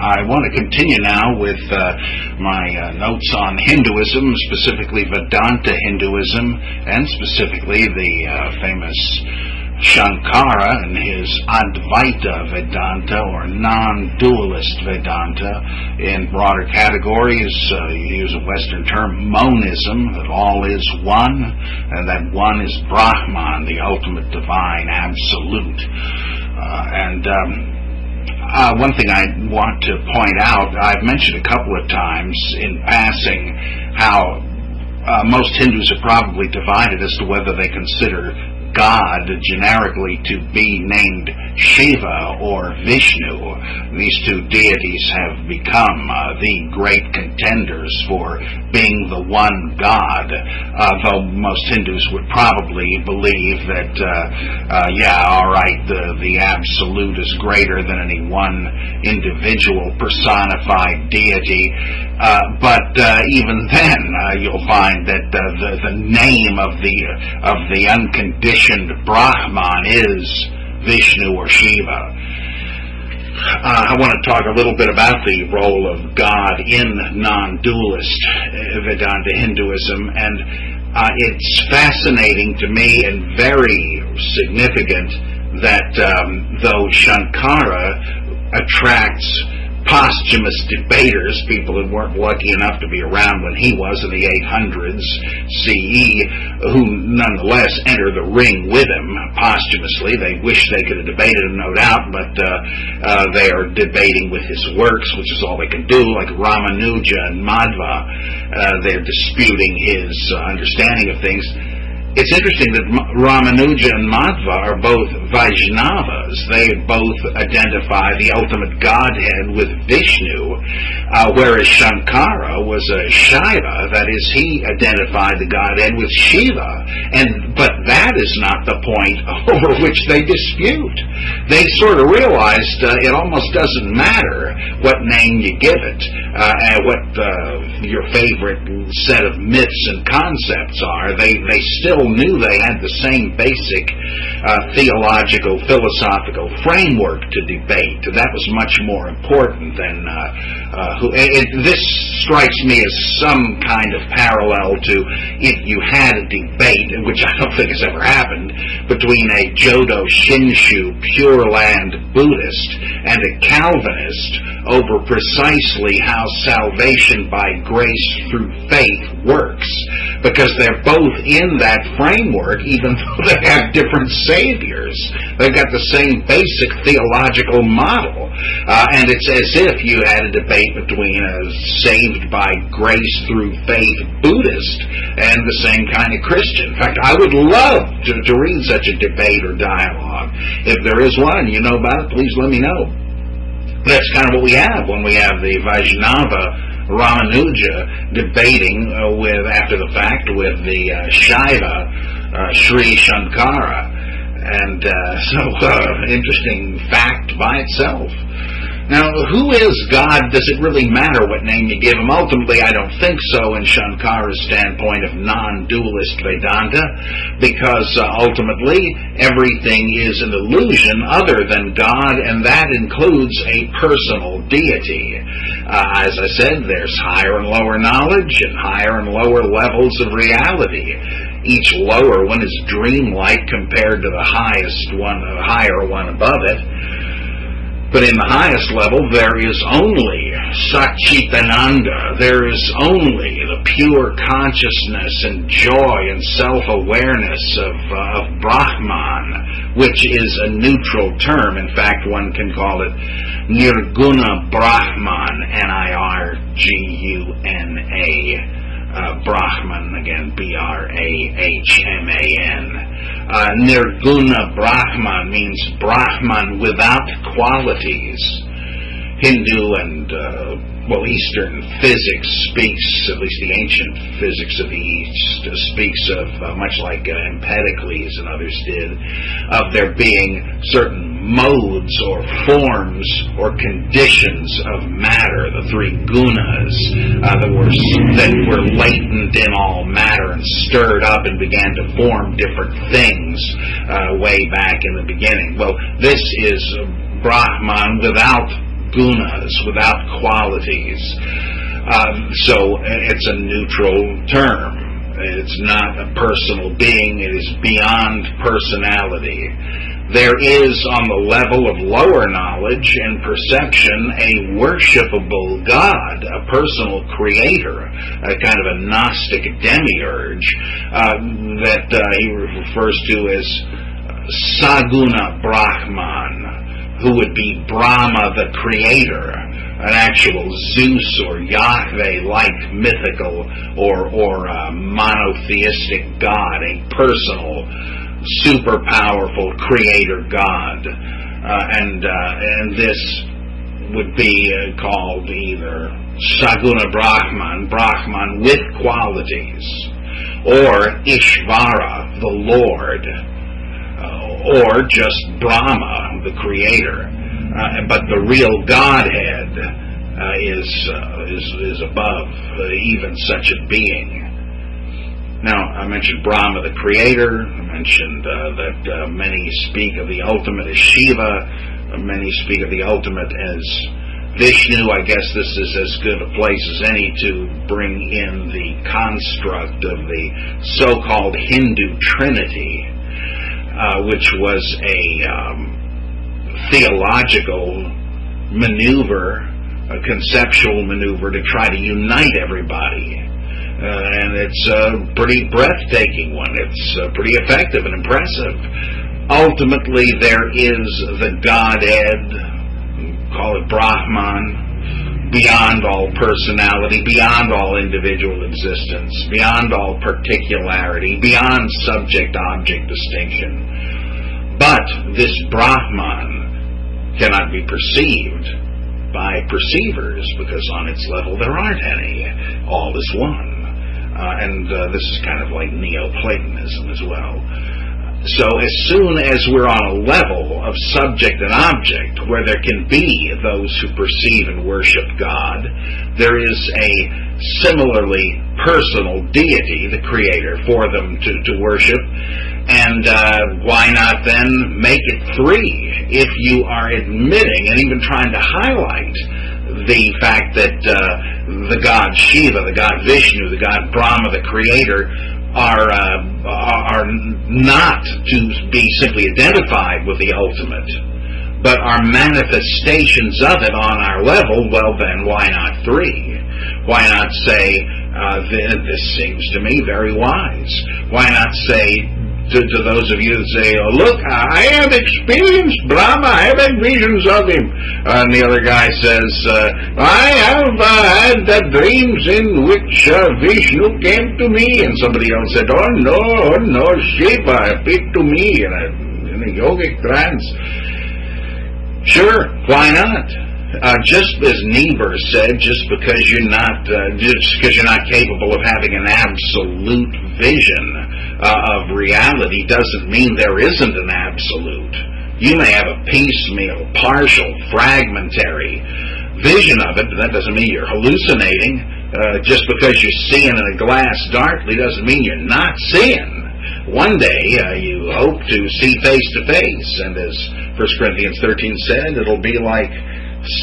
I want to continue now with my notes on Hinduism, specifically Vedanta Hinduism, and specifically the famous Shankara and his Advaita Vedanta, or non-dualist Vedanta. In broader categories, you use a Western term, monism, that all is one, and that one is Brahman, the ultimate divine absolute. One thing I want to point out, I've mentioned a couple of times in passing how most Hindus are probably divided as to whether they consider God generically to be named Shiva or Vishnu. These two deities have become the great contenders for being the one God, though most Hindus would probably believe that, the absolute is greater than any one individual personified deity. But even then, you'll find that the name of the unconditioned Brahman is Vishnu or Shiva. I want to talk a little bit about the role of God in non-dualist Vedanta Hinduism, and it's fascinating to me and very significant that though Shankara attracts posthumous debaters, people who weren't lucky enough to be around when he was in the 800s CE, who nonetheless enter the ring with him posthumously. They wish they could have debated him, no doubt, but they are debating with his works, which is all they can do, like Ramanuja and Madhva. They're disputing his understanding of things. It's interesting that Ramanuja and Madhva are both Vaishnavas. They both identify the ultimate Godhead with Vishnu, whereas Shankara was a Shaiva, that is, he identified the Godhead with Shiva. But that is not the point over which they dispute. They sort of realized it almost doesn't matter what name you give it, and what your favorite set of myths and concepts are. They still knew they had the same basic theological, philosophical framework to debate. That was much more important than this strikes me as some kind of parallel to if you had a debate, which I don't think has ever happened, between a Jodo Shinshu Pure Land Buddhist and a Calvinist over precisely how salvation by grace through faith works, because they're both in that framework, even though they have different saviors. They've got the same basic theological model, and it's as if you had a debate between a saved by grace through faith Buddhist and the same kind of Christian. In fact, I would love to read such a debate or dialogue. If there is one, you know about it, please let me know. That's kind of what we have when we have the Vaishnava Ramanuja debating after the fact with the Shaiva Sri Shankara. And interesting fact by itself. Now, who is God? Does it really matter what name you give him? Ultimately, I don't think so in Shankara's standpoint of non-dualist Vedanta, because ultimately everything is an illusion other than God, and that includes a personal deity. As I said, there's higher and lower knowledge and higher and lower levels of reality. Each lower one is dreamlike compared to the higher one above it. But in the highest level, there is only Satchitananda. There is only the pure consciousness and joy and self-awareness of Brahman, which is a neutral term. In fact, one can call it Nirguna Brahman, Nirguna. Brahman, again, Brahman. Nirguna Brahman means Brahman without qualities. Hindu and Eastern physics speaks, at least the ancient physics of the East, speaks of, much like Empedocles and others did, of there being certain modes or forms or conditions of matter, the three gunas that were latent in all matter and stirred up and began to form different things way back in the beginning. Well, this is Brahman without gunas, without qualities. So it's a neutral term. It's not a personal being. It is beyond personality. There is, on the level of lower knowledge and perception, a worshipable God, a personal creator, a kind of a Gnostic demiurge that he refers to as Saguna Brahman, who would be Brahma the creator, an actual Zeus or Yahweh-like mythical or monotheistic God, a personal, super powerful creator God, and this would be called either Saguna Brahman with qualities, or Ishvara, the Lord, or just Brahma, the creator. But the real Godhead is above even such a being. Now, I mentioned Brahma, the creator. I mentioned that many speak of the ultimate as Shiva. Many speak of the ultimate as Vishnu. I guess this is as good a place as any to bring in the construct of the so-called Hindu Trinity, which was a theological maneuver, a conceptual maneuver to try to unite everybody. And it's a pretty breathtaking one. It's pretty effective and impressive. Ultimately, there is the Godhead, call it Brahman, beyond all personality, beyond all individual existence, beyond all particularity, beyond subject-object distinction. But this Brahman cannot be perceived by perceivers, because on its level there aren't any. All is one. And this is kind of like Neoplatonism as well. So as soon as we're on a level of subject and object where there can be those who perceive and worship God, there is a similarly personal deity, the creator, for them to worship. And why not then make it three, if you are admitting and even trying to highlight the fact that the god Shiva, the god Vishnu, the god Brahma, the creator, are not to be simply identified with the ultimate, but are manifestations of it on our level. Well then, why not three? Why not say, this seems to me very wise? Why not say to those of you that say, oh, look, I have experienced Brahma, I have had visions of him. And the other guy says, I have had the dreams in which Vishnu came to me. And somebody else said, oh no, Shiva appeared to me in a yogic trance. Sure, why not? Just as Niebuhr said, just because you're not capable of having an absolute vision of reality doesn't mean there isn't an absolute. You may have a piecemeal, partial, fragmentary vision of it, but that doesn't mean you're hallucinating. Just because you're seeing in a glass darkly doesn't mean you're not seeing. One day you hope to see face to face, and as 1 Corinthians 13 said, it'll be like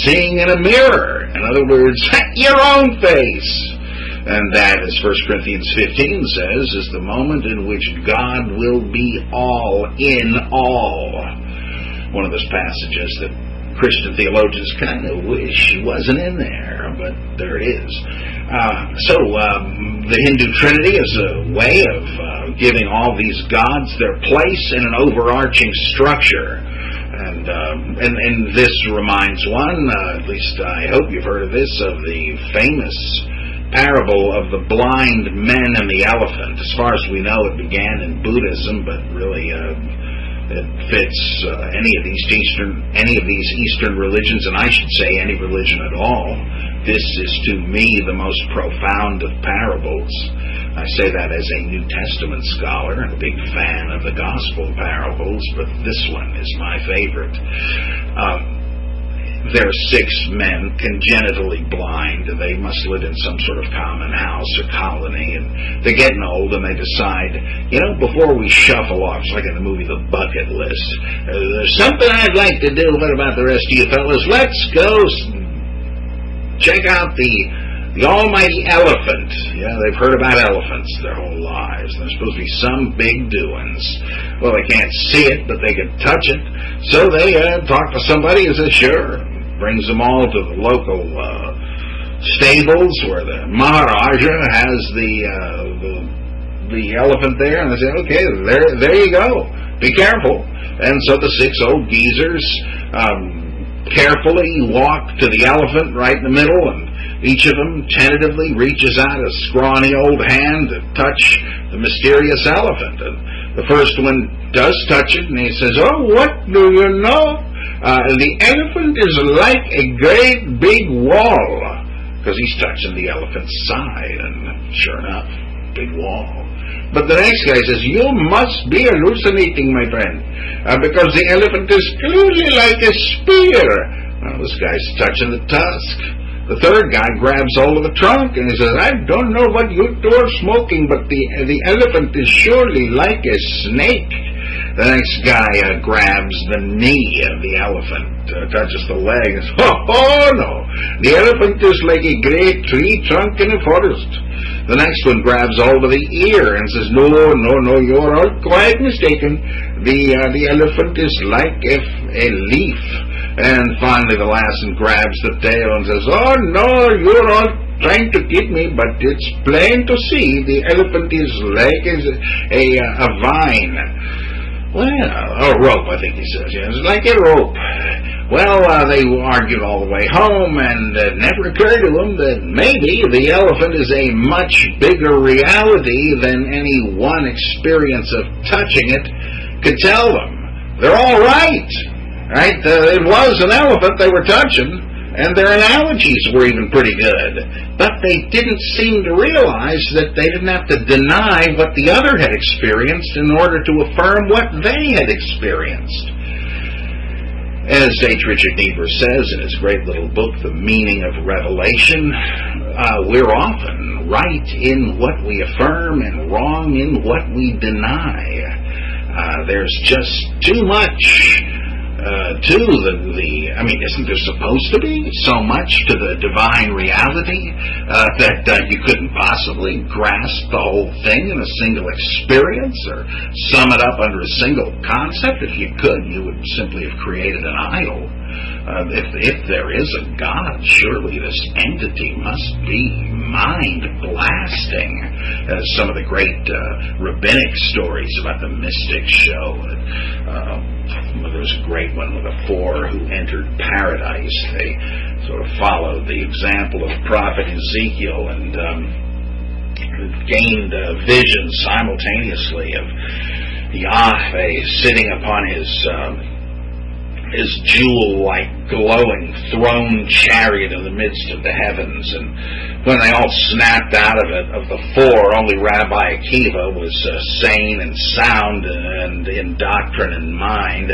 seeing in a mirror. In other words, your own face. And that, as 1 Corinthians 15 says, is the moment in which God will be all in all. One of those passages that Christian theologians kind of wish wasn't in there, but there it is. So the Hindu Trinity is a way of giving all these gods their place in an overarching structure. And this reminds one, at least I hope you've heard of this, of the famous parable of the blind men and the elephant. As far as we know, it began in Buddhism, but really it fits any of these Eastern religions, and I should say any religion at all. This is to me the most profound of parables. I say that as a New Testament scholar and a big fan of the gospel parables, but this one is my favorite. They're 6 men, congenitally blind. They must live in some sort of common house or colony, and they're getting old, and they decide, before we shuffle off, it's like in the movie The Bucket List, there's something I'd like to do. What about the rest of you fellas? Let's go check out the almighty elephant. Yeah, they've heard about elephants their whole lives. There's supposed to be some big doings. Well, they can't see it, but they can touch it. So they talk to somebody who says, sure. Brings them all to the local stables where the Maharaja has the elephant there, and they say, okay, there you go. Be careful. And so the 6 old geezers carefully walk to the elephant right in the middle, and each of them tentatively reaches out a scrawny old hand to touch the mysterious elephant. And the first one does touch it, and he says, oh, what do you know? The elephant is like a great big wall, because he's touching the elephant's side, and sure enough, big wall. But the next guy says, you must be hallucinating, my friend, because the elephant is clearly like a spear. Well, this guy's touching the tusk. The third guy grabs hold of the trunk, and he says, I don't know what you two are smoking, but the elephant is surely like a snake. The next guy grabs the knee of the elephant, touches the leg, and says, oh, no, the elephant is like a great tree trunk in a forest. The next one grabs hold of the ear and says, no, you're all quite mistaken. The elephant is like a leaf. And finally the last one grabs the tail and says, oh, no, you're all trying to kid me, but it's plain to see the elephant is like a vine. Well, a rope, I think he says. Yeah, it's like a rope. Well, they argued all the way home, and it never occurred to them that maybe the elephant is a much bigger reality than any one experience of touching it could tell them. They're all right. Right? It was an elephant they were touching, and their analogies were even pretty good. But they didn't seem to realize that they didn't have to deny what the other had experienced in order to affirm what they had experienced. As H. Richard Niebuhr says in his great little book, The Meaning of Revelation, we're often right in what we affirm and wrong in what we deny. There's just too much to isn't there supposed to be so much to the divine reality that you couldn't possibly grasp the whole thing in a single experience or sum it up under a single concept? If you could, you would simply have created an idol. If there is a God, surely this entity must be mind-blasting. Some of the great rabbinic stories about the mystic show. There's a great one with the 4 who entered paradise. They sort of followed the example of prophet Ezekiel and gained visions simultaneously of Yahweh sitting upon his jewel-like glowing throne chariot in the midst of the heavens. And when they all snapped out of it, of the 4, only Rabbi Akiva was sane and sound and in doctrine and mind.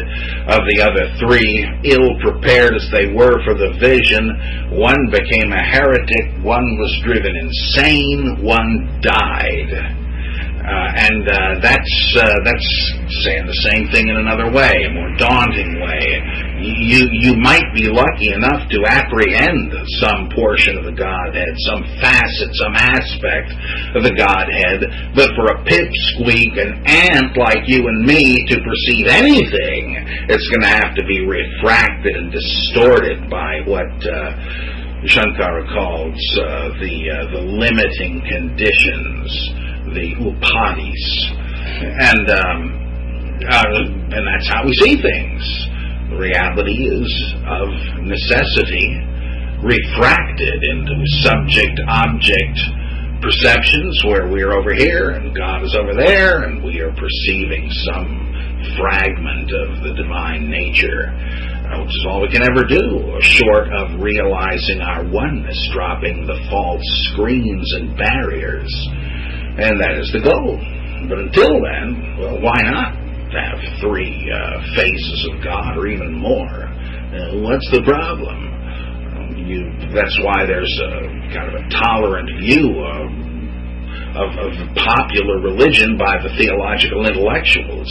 Of the other 3, ill-prepared as they were for the vision, one became a heretic, one was driven insane, one died. That's saying the same thing in another way, a more daunting way. You might be lucky enough to apprehend some portion of the Godhead, some facet, some aspect of the Godhead, but for a pipsqueak, an ant like you and me, to perceive anything, it's going to have to be refracted and distorted by what Shankara calls the limiting conditions, the upadis, and that's how we see things. The reality is of necessity refracted into subject-object perceptions, where we're over here and God is over there, and we are perceiving some fragment of the divine nature, which is all we can ever do, short of realizing our oneness, dropping the false screens and barriers. And that is the goal. But until then, well, why not have 3 phases of God or even more? What's the problem? That's why there's a kind of a tolerant view of popular religion by the theological intellectuals.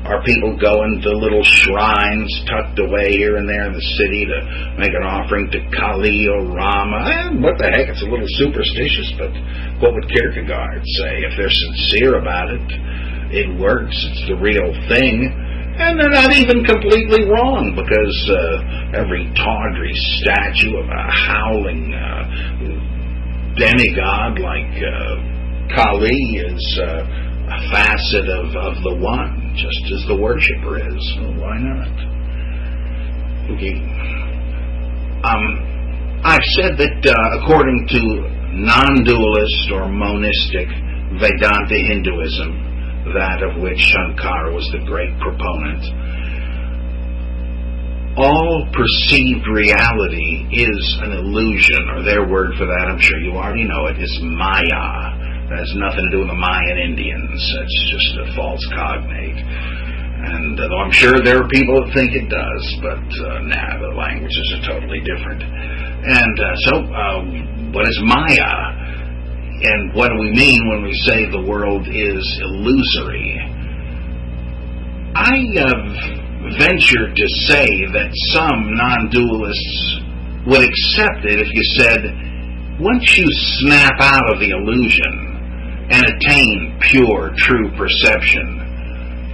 Are people going to little shrines tucked away here and there in the city to make an offering to Kali or Rama? What the heck, it's a little superstitious, but what would Kierkegaard say? If they're sincere about it, it works, it's the real thing. And they're not even completely wrong, because every tawdry statue of a howling demigod like Kali is a facet of the one, just as the worshiper is. So why not? Okay. I've said that according to non-dualist or monistic Vedanta Hinduism, that of which Shankara was the great proponent, all perceived reality is an illusion, or their word for that, I'm sure you already know it, is Maya. That has nothing to do with the Mayan Indians. It's just a false cognate. And though I'm sure there are people that think it does, but the languages are totally different. And so what is Maya? And what do we mean when we say the world is illusory? I venture to say that some non-dualists would accept it if you said, once you snap out of the illusion and attain pure, true perception,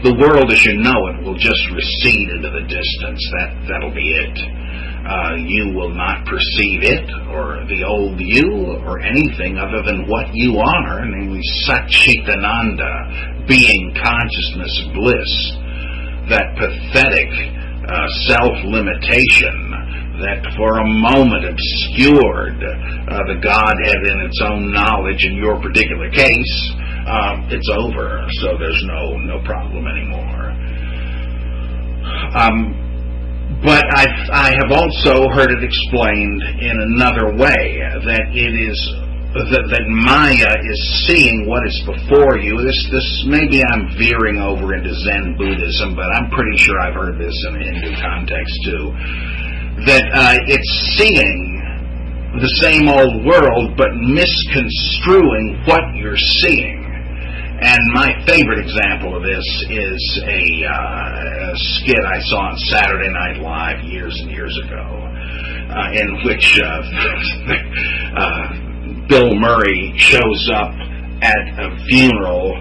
the world as you know it will just recede into the distance. That'll be it. You will not perceive it, or the old you, or anything other than what you are, namely Satchitananda, being, consciousness, bliss, that pathetic self-limitation that for a moment obscured the Godhead in its own knowledge. In your particular case, it's over, so there's no problem anymore. But I have also heard it explained in another way, that it is that Maya is seeing what is before you. This maybe I'm veering over into Zen Buddhism, but I'm pretty sure I've heard this in a Hindu context too. That it's seeing the same old world, but misconstruing what you're seeing. And my favorite example of this is a skit I saw on Saturday Night Live years and years ago, in which Bill Murray shows up at a funeral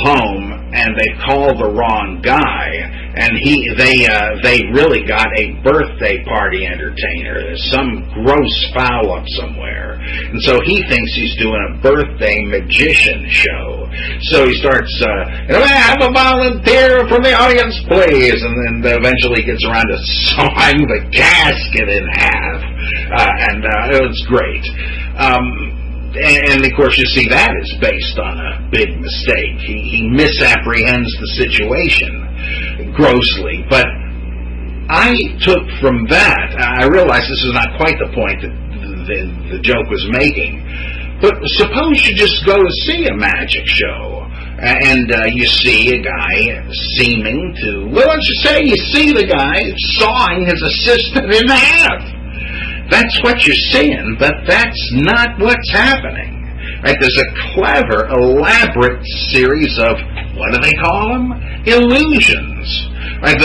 home, and they call the wrong guy, and they really got a birthday party entertainer. There's some gross foul up somewhere, and so he thinks he's doing a birthday magician show. So he starts, have a volunteer from the audience, please, and then eventually gets around to sawing the casket in half, and it was great. And of course, you see, that is based on a big mistake. He misapprehends the situation grossly. But I took from that, I realized this is not quite the point that the joke was making, but suppose you just go to see a magic show, and you see a guy seeming to, well, let's just say you see the guy sawing his assistant in half. That's what you're seeing, but that's not what's happening. Right? There's a clever, elaborate series of, what do they call them? Illusions. Right?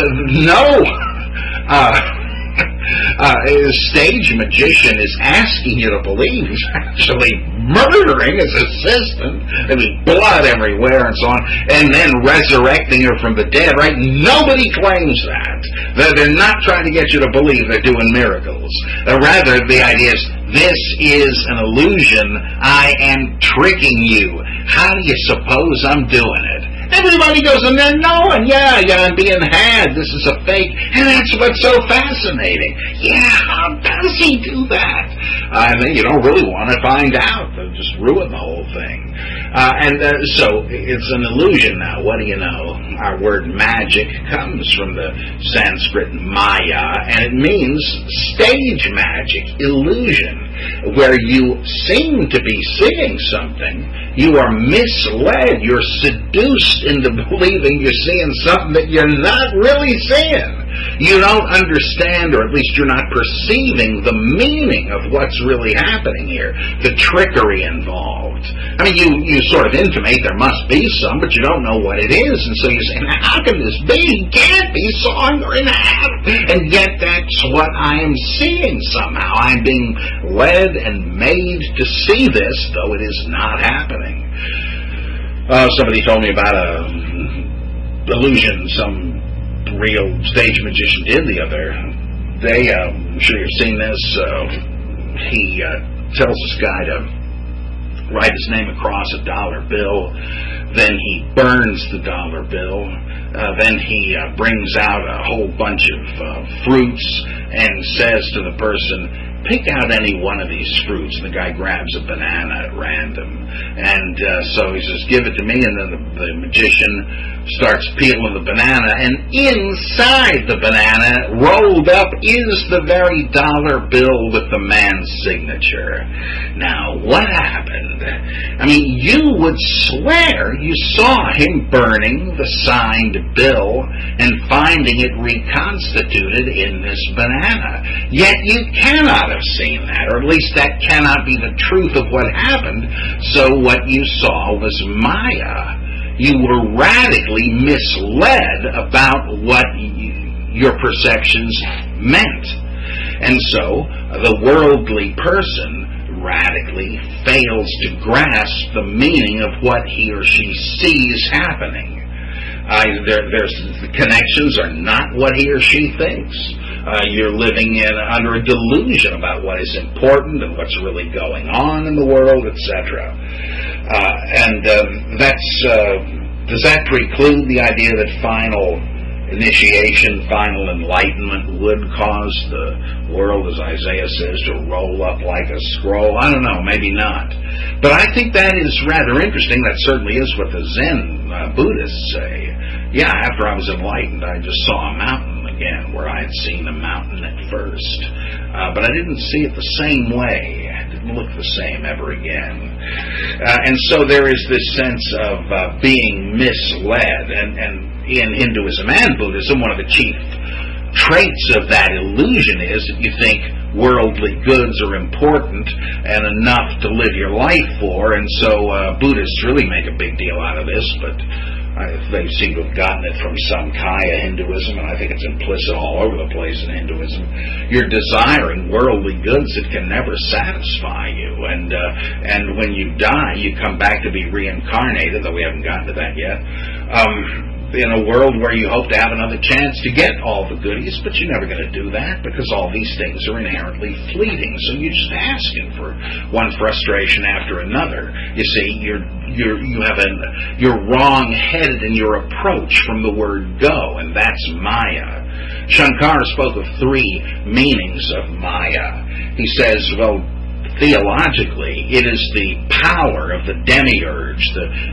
Stage magician is asking you to believe he's actually murdering his assistant. There's blood everywhere and so on, and then resurrecting her from the dead, right? Nobody claims that. They're not trying to get you to believe they're doing miracles. Rather, the idea is, this is an illusion. I am tricking you. How do you suppose I'm doing it? Everybody goes in there knowing, yeah, I'm being had. This is a fake. And that's what's so fascinating. Yeah, how does he do that? And then you don't really want to find out. They'll just ruin the whole thing. So it's an illusion now. What do you know? Our word magic comes from the Sanskrit Maya, and it means stage magic, illusion, where you seem to be seeing something. You are misled. You're seduced into believing you're seeing something that you're not really seeing. You don't understand, or at least you're not perceiving the meaning of what's really happening here, the trickery involved. I mean, you sort of intimate there must be some, but you don't know what it is, and so you say, now, how can this be? He can't be sawing her in half. And yet that's what I am seeing somehow. I'm being led and made to see this, though it is not happening. Somebody told me about a illusion some real stage magician did the other day. I'm sure you've seen this. He tells this guy to write his name across a dollar bill. Then he burns the dollar bill. Then he brings out a whole bunch of fruits and says to the person, pick out any one of these fruits. And the guy grabs a banana at random. And so he says, give it to me. And then the magician starts peeling the banana. And inside the banana, rolled up, is the very dollar bill with the man's signature. Now, what happened? I mean, you would swear you saw him burning the signed bill and finding it reconstituted in this banana. Yet you cannot have seen that, or at least that cannot be the truth of what happened. So what you saw was Maya. You were radically misled about what your perceptions meant. And so the worldly person radically fails to grasp the meaning of what he or she sees happening. The connections are not what he or she thinks. You're living under a delusion about what is important and what's really going on in the world, etc. Does that preclude the idea that final initiation, final enlightenment would cause the world, as Isaiah says, to roll up like a scroll? I don't know, maybe not. But I think that is rather interesting. That certainly is what the Zen Buddhists say. Yeah, after I was enlightened, I just saw a mountain again where I had seen the mountain at first. But I didn't see it the same way. It didn't look the same ever again. And so there is this sense of being misled. And in Hinduism and Buddhism, one of the chief traits of that illusion is that you think worldly goods are important and enough to live your life for, and so Buddhists really make a big deal out of this, but they seem to have gotten it from Samkhya Hinduism, and I think it's implicit all over the place in Hinduism. You're desiring worldly goods that can never satisfy you, and when you die, you come back to be reincarnated, though we haven't gotten to that yet, in a world where you hope to have another chance to get all the goodies, but you're never going to do that because all these things are inherently fleeting. So you're just asking for one frustration after another. You see, you're wrong-headed in your approach from the word go, and that's Maya. Shankara spoke of three meanings of Maya. He says, well, theologically, it is the power of the demiurge,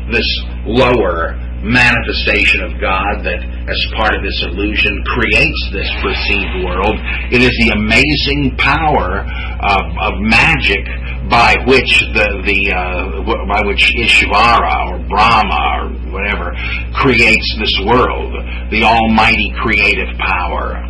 this lower manifestation of God that, as part of this illusion, creates this perceived world. It is the amazing power of magic by which by which Ishvara or Brahma or whatever creates this world. The almighty creative power.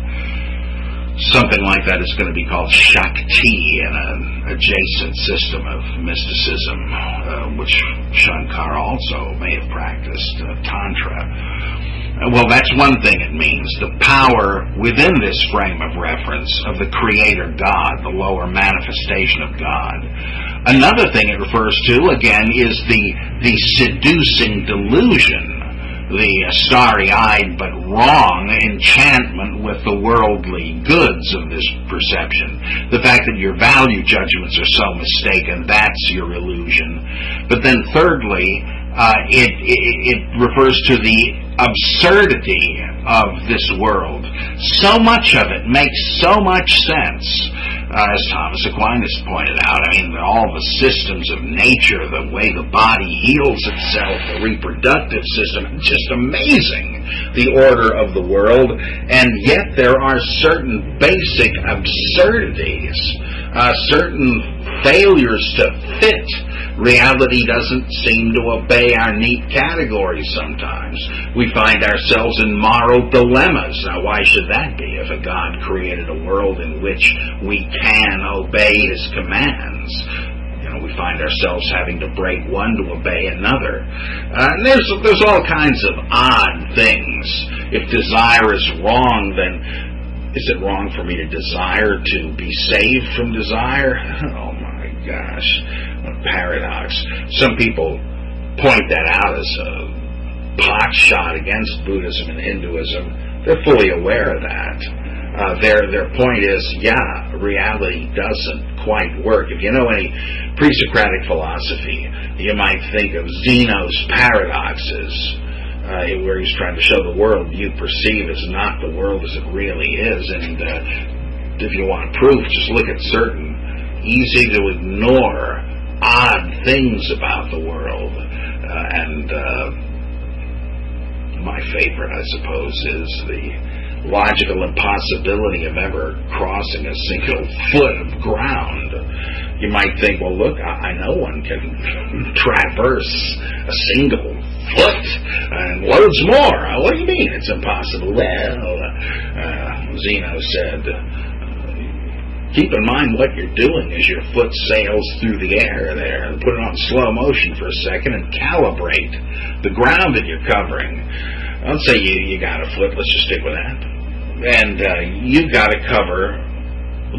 Something like that is going to be called Shakti in an adjacent system of mysticism, which Shankara also may have practiced, Tantra. Well, that's one thing it means, the power within this frame of reference of the Creator God, the lower manifestation of God. Another thing it refers to, again, is the seducing delusion, the starry-eyed but wrong enchantment with the worldly goods of this perception. The fact that your value judgments are so mistaken, that's your illusion. But then thirdly, it refers to the absurdity of this world. So much of it makes so much sense. As Thomas Aquinas pointed out, I mean, all the systems of nature, the way the body heals itself, the reproductive system, just amazing, the order of the world, and yet there are certain basic absurdities, certain failures to fit Reality doesn't seem to obey our neat categories sometimes. We find ourselves in moral dilemmas. Now, why should that be if a God created a world in which we can obey His commands? We find ourselves having to break one to obey another. And there's all kinds of odd things. If desire is wrong, then is it wrong for me to desire to be saved from desire? Oh my gosh, what a paradox. Some people point that out as a pot shot against Buddhism and Hinduism. They're fully aware of that. Their point is, reality doesn't quite work. If you know any pre-Socratic philosophy, you might think of Zeno's paradoxes, where he's trying to show the world you perceive is not the world as it really is. And if you want proof, just look at certain easy-to-ignore odd things about the world. My favorite, I suppose, is the logical impossibility of ever crossing a single foot of ground. You might think, well, look, I know one can traverse a single foot and loads more. What do you mean it's impossible? Well, Zeno said, keep in mind what you're doing as your foot sails through the air there. Put it on slow motion for a second and calibrate the ground that you're covering. Let's say you got a foot. Let's just stick with that. And you've got to cover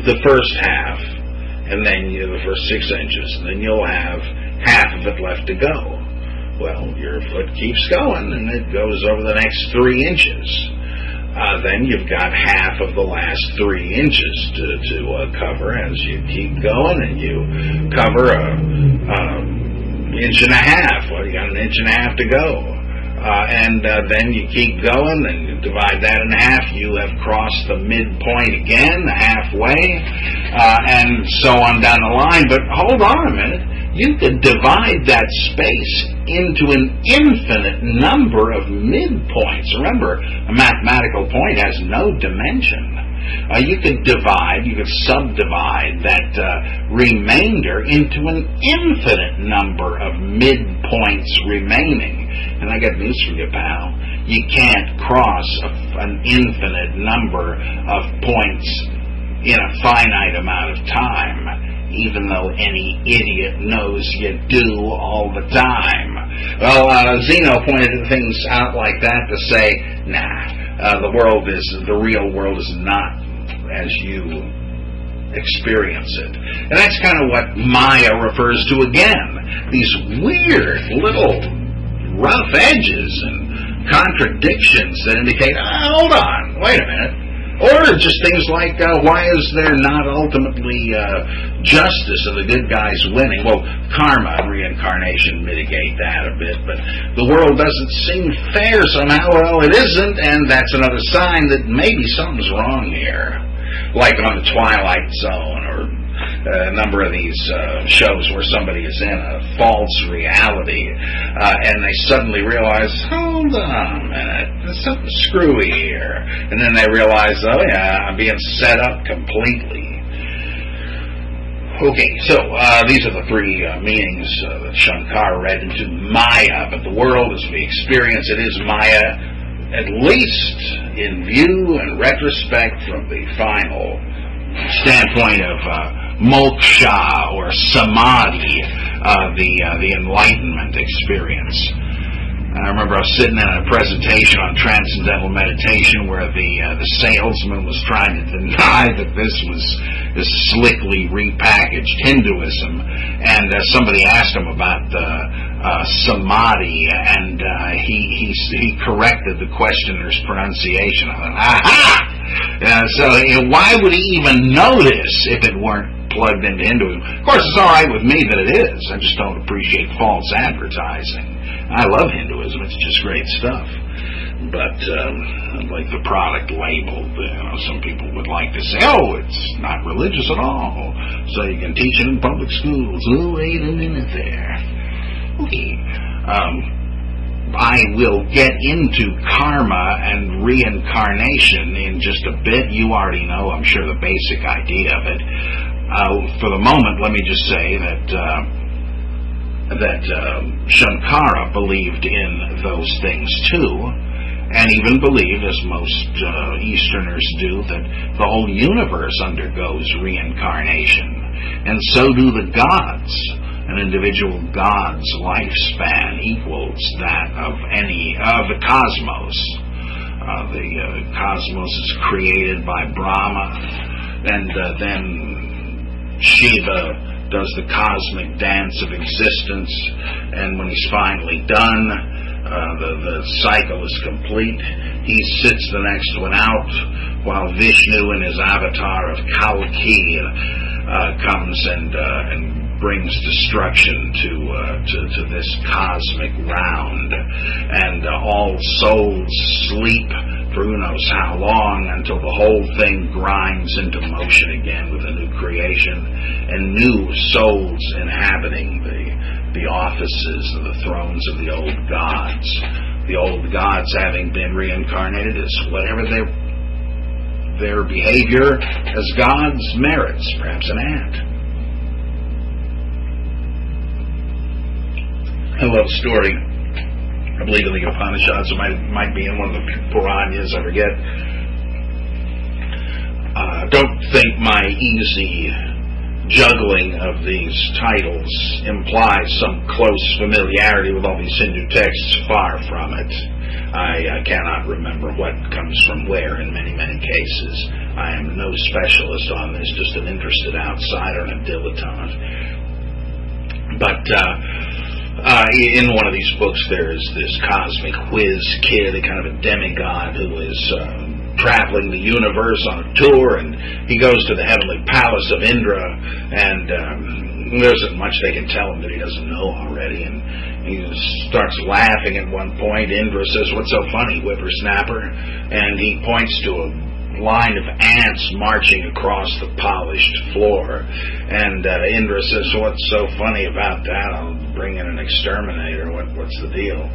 the first half, and then the first 6 inches, and then you'll have half of it left to go. Well, your foot keeps going, and it goes over the next 3 inches. Then you've got half of the last 3 inches to cover as you keep going, and you cover an inch and a half. Well, you got an inch and a half to go. Then you keep going, and you divide that in half. You have crossed the midpoint again, halfway, and so on down the line. But hold on a minute. You could divide that space into an infinite number of midpoints. Remember, a mathematical point has no dimension. You could subdivide that remainder into an infinite number of midpoints remaining. And I got news for you, pal. You can't cross an infinite number of points in a finite amount of time, even though any idiot knows you do all the time. Well, Zeno pointed things out like that to say, the real world is not as you experience it. And that's kind of what Maya refers to again. These weird little rough edges and contradictions that indicate, hold on, wait a minute. Or just things like, why is there not ultimately justice of the good guys winning? Well, karma and reincarnation mitigate that a bit, but the world doesn't seem fair somehow. Well, it isn't, and that's another sign that maybe something's wrong here. Like on The Twilight Zone, or a number of these shows where somebody is in a false reality, and they suddenly realize, hold on a minute, there's something screwy here. And then they realize, I'm being set up completely. Okay, so these are the three meanings that Shankar read into Maya, but the world as we experience it is Maya, at least in view and retrospect from the final standpoint of moksha or samadhi, the enlightenment experience. I remember I was sitting in a presentation on transcendental meditation where the salesman was trying to deny that this was this slickly repackaged Hinduism, and somebody asked him about samadhi, and he corrected the questioner's pronunciation. I thought, aha! So why would he even notice if it weren't plugged into Hinduism? Of course, it's all right with me that it is. I just don't appreciate false advertising. I love Hinduism. It's just great stuff. But like the product labeled, some people would like to say, it's not religious at all, so you can teach it in public schools. Oh, wait a minute there. Okay. I will get into karma and reincarnation in just a bit. You already know, I'm sure, the basic idea of it. For the moment, let me just say that that Shankara believed in those things too, and even believed, as most Easterners do, that the whole universe undergoes reincarnation, and so do the gods. An individual god's lifespan equals that of the cosmos. The cosmos is created by Brahma, and then Shiva does the cosmic dance of existence, and when he's finally done, the cycle is complete. He sits the next one out, while Vishnu in his avatar of Kalki comes and brings destruction to this cosmic round, and all souls sleep for who knows how long, until the whole thing grinds into motion again with a new creation and new souls inhabiting the offices and the thrones of the old gods. The old gods, having been reincarnated as whatever their behavior as gods merits, perhaps an ant. I love a story, I believe in the Upanishads, it might be in one of the Puranyas, I forget. Don't think my easy juggling of these titles implies some close familiarity with all these Hindu texts. Far from it. I cannot remember what comes from where in many, many cases. I am no specialist on this, just an interested outsider and a dilettante. But in one of these books there is this cosmic whiz kid, a kind of a demigod who is traveling the universe on a tour, and he goes to the heavenly palace of Indra, and there isn't much they can tell him that he doesn't know already, and he starts laughing at one point. Indra says, "What's so funny, whippersnapper?" And he points to a line of ants marching across the polished floor, and Indra says, "What's so funny about that? I'll bring in an exterminator. What's the deal?"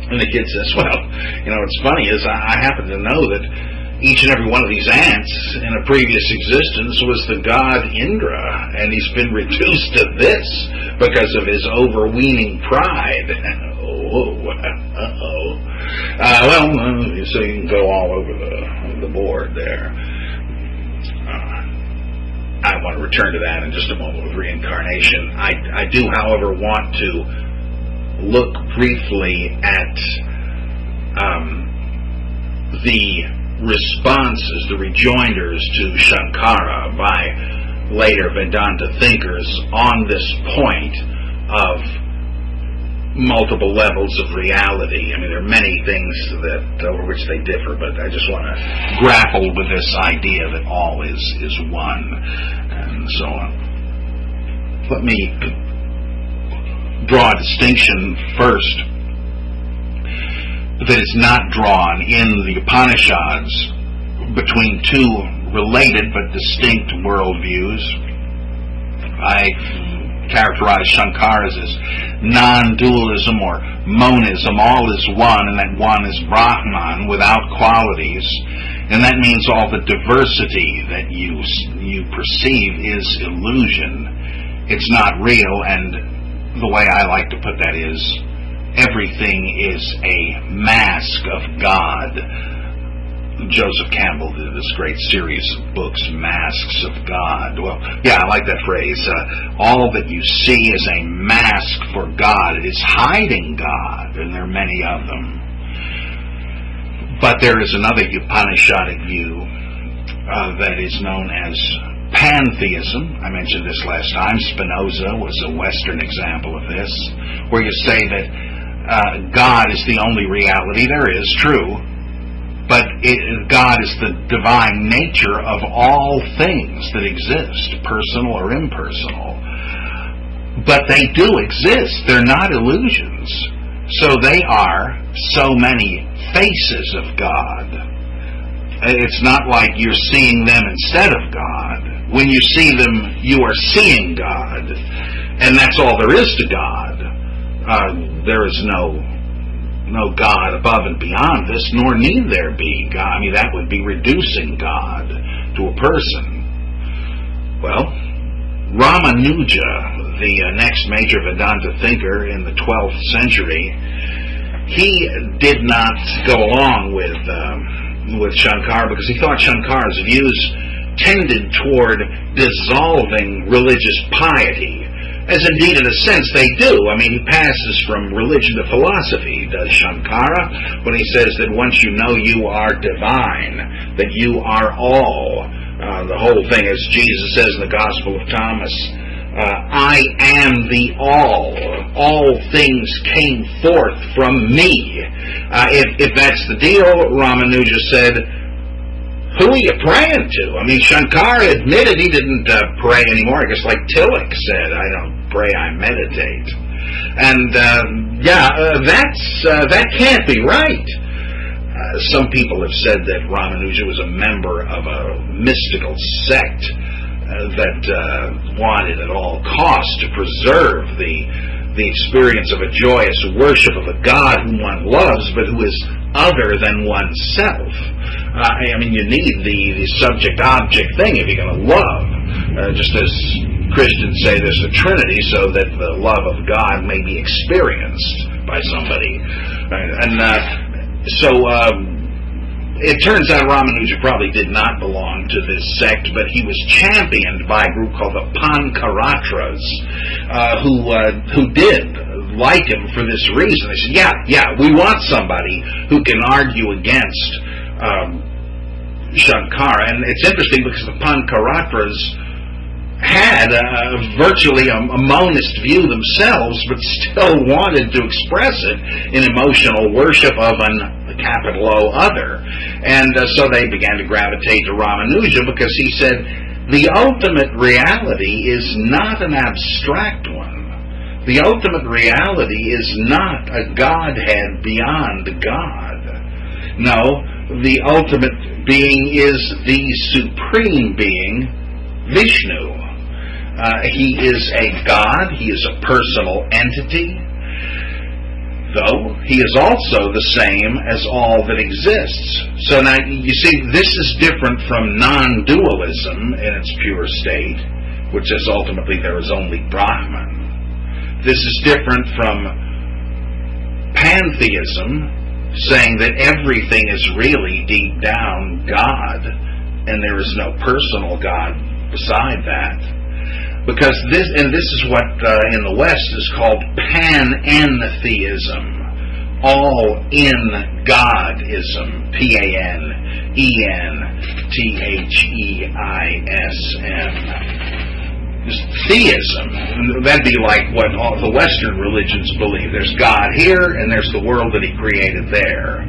And the kid says, "Well, what's funny is I happen to know that each and every one of these ants in a previous existence was the god Indra, and he's been reduced to this because of his overweening pride." So you can go all over the board there. I want to return to that in just a moment with reincarnation. I do, however, want to look briefly at the responses, the rejoinders to Shankara by later Vedanta thinkers on this point of multiple levels of reality. I mean, there are many things over which they differ, but I just want to grapple with this idea that all is one, and so on. Let me draw a distinction first that is not drawn in the Upanishads between two related but distinct worldviews. I characterize Shankara's as non-dualism or monism. All is one, and that one is Brahman without qualities, and that means all the diversity that you perceive is illusion. It's not real, and the way I like to put that is everything is a mask of God. Joseph Campbell did this great series of books, Masks of God. Well, yeah, I like that phrase. All that you see is a mask for God. It is hiding God, and there are many of them. But there is another Upanishadic view that is known as pantheism. I mentioned this last time. Spinoza was a Western example of this, where you say that God is the only reality there is, true, but God is the divine nature of all things that exist, personal or impersonal. But they do exist. They're not illusions. So they are so many faces of God. It's not like you're seeing them instead of God. When you see them, you are seeing God. And that's all there is to God. There is no God above and beyond this, nor need there be God. I mean, that would be reducing God to a person. Well, Ramanuja, the next major Vedanta thinker in the 12th century, he did not go along with Shankara because he thought Shankara's views tended toward dissolving religious piety, as indeed in a sense they do. I mean, he passes from religion to philosophy, does Shankara, when he says that once you know you are divine, that you are all. The whole thing, as Jesus says in the Gospel of Thomas, I am the all things came forth from me. If that's the deal, Ramanuja said, who are you praying to? I mean, Shankara admitted he didn't pray anymore. I guess like Tillich said, I don't pray, I meditate. And that can't be right. Some people have said that Ramanuja was a member of a mystical sect that wanted at all costs to preserve the experience of a joyous worship of a God whom one loves, but who is other than oneself. I mean, you need the subject-object thing if you're going to love. Just as Christians say there's a Trinity, so that the love of God may be experienced by somebody. It turns out Ramanuja probably did not belong to this sect, but he was championed by a group called the Pancaratras, who did like him for this reason. They said, yeah, we want somebody who can argue against Shankara. And it's interesting because the Pancaratras had virtually a monist view themselves, but still wanted to express it in emotional worship of a capital O other. And so they began to gravitate to Ramanuja because he said, the ultimate reality is not an abstract one. The ultimate reality is not a Godhead beyond God. No, the ultimate being is the supreme being, Vishnu. He is a God, he is a personal entity, though he is also the same as all that exists. So now, you see, this is different from non-dualism in its pure state, which says ultimately there is only Brahman. This is different from pantheism, saying that everything is really deep down God, and there is no personal God beside that. Because this is what in the West is called panentheism, all in Godism, Panentheism. Theism, that'd be like what all the Western religions believe. There's God here, and there's the world that He created there.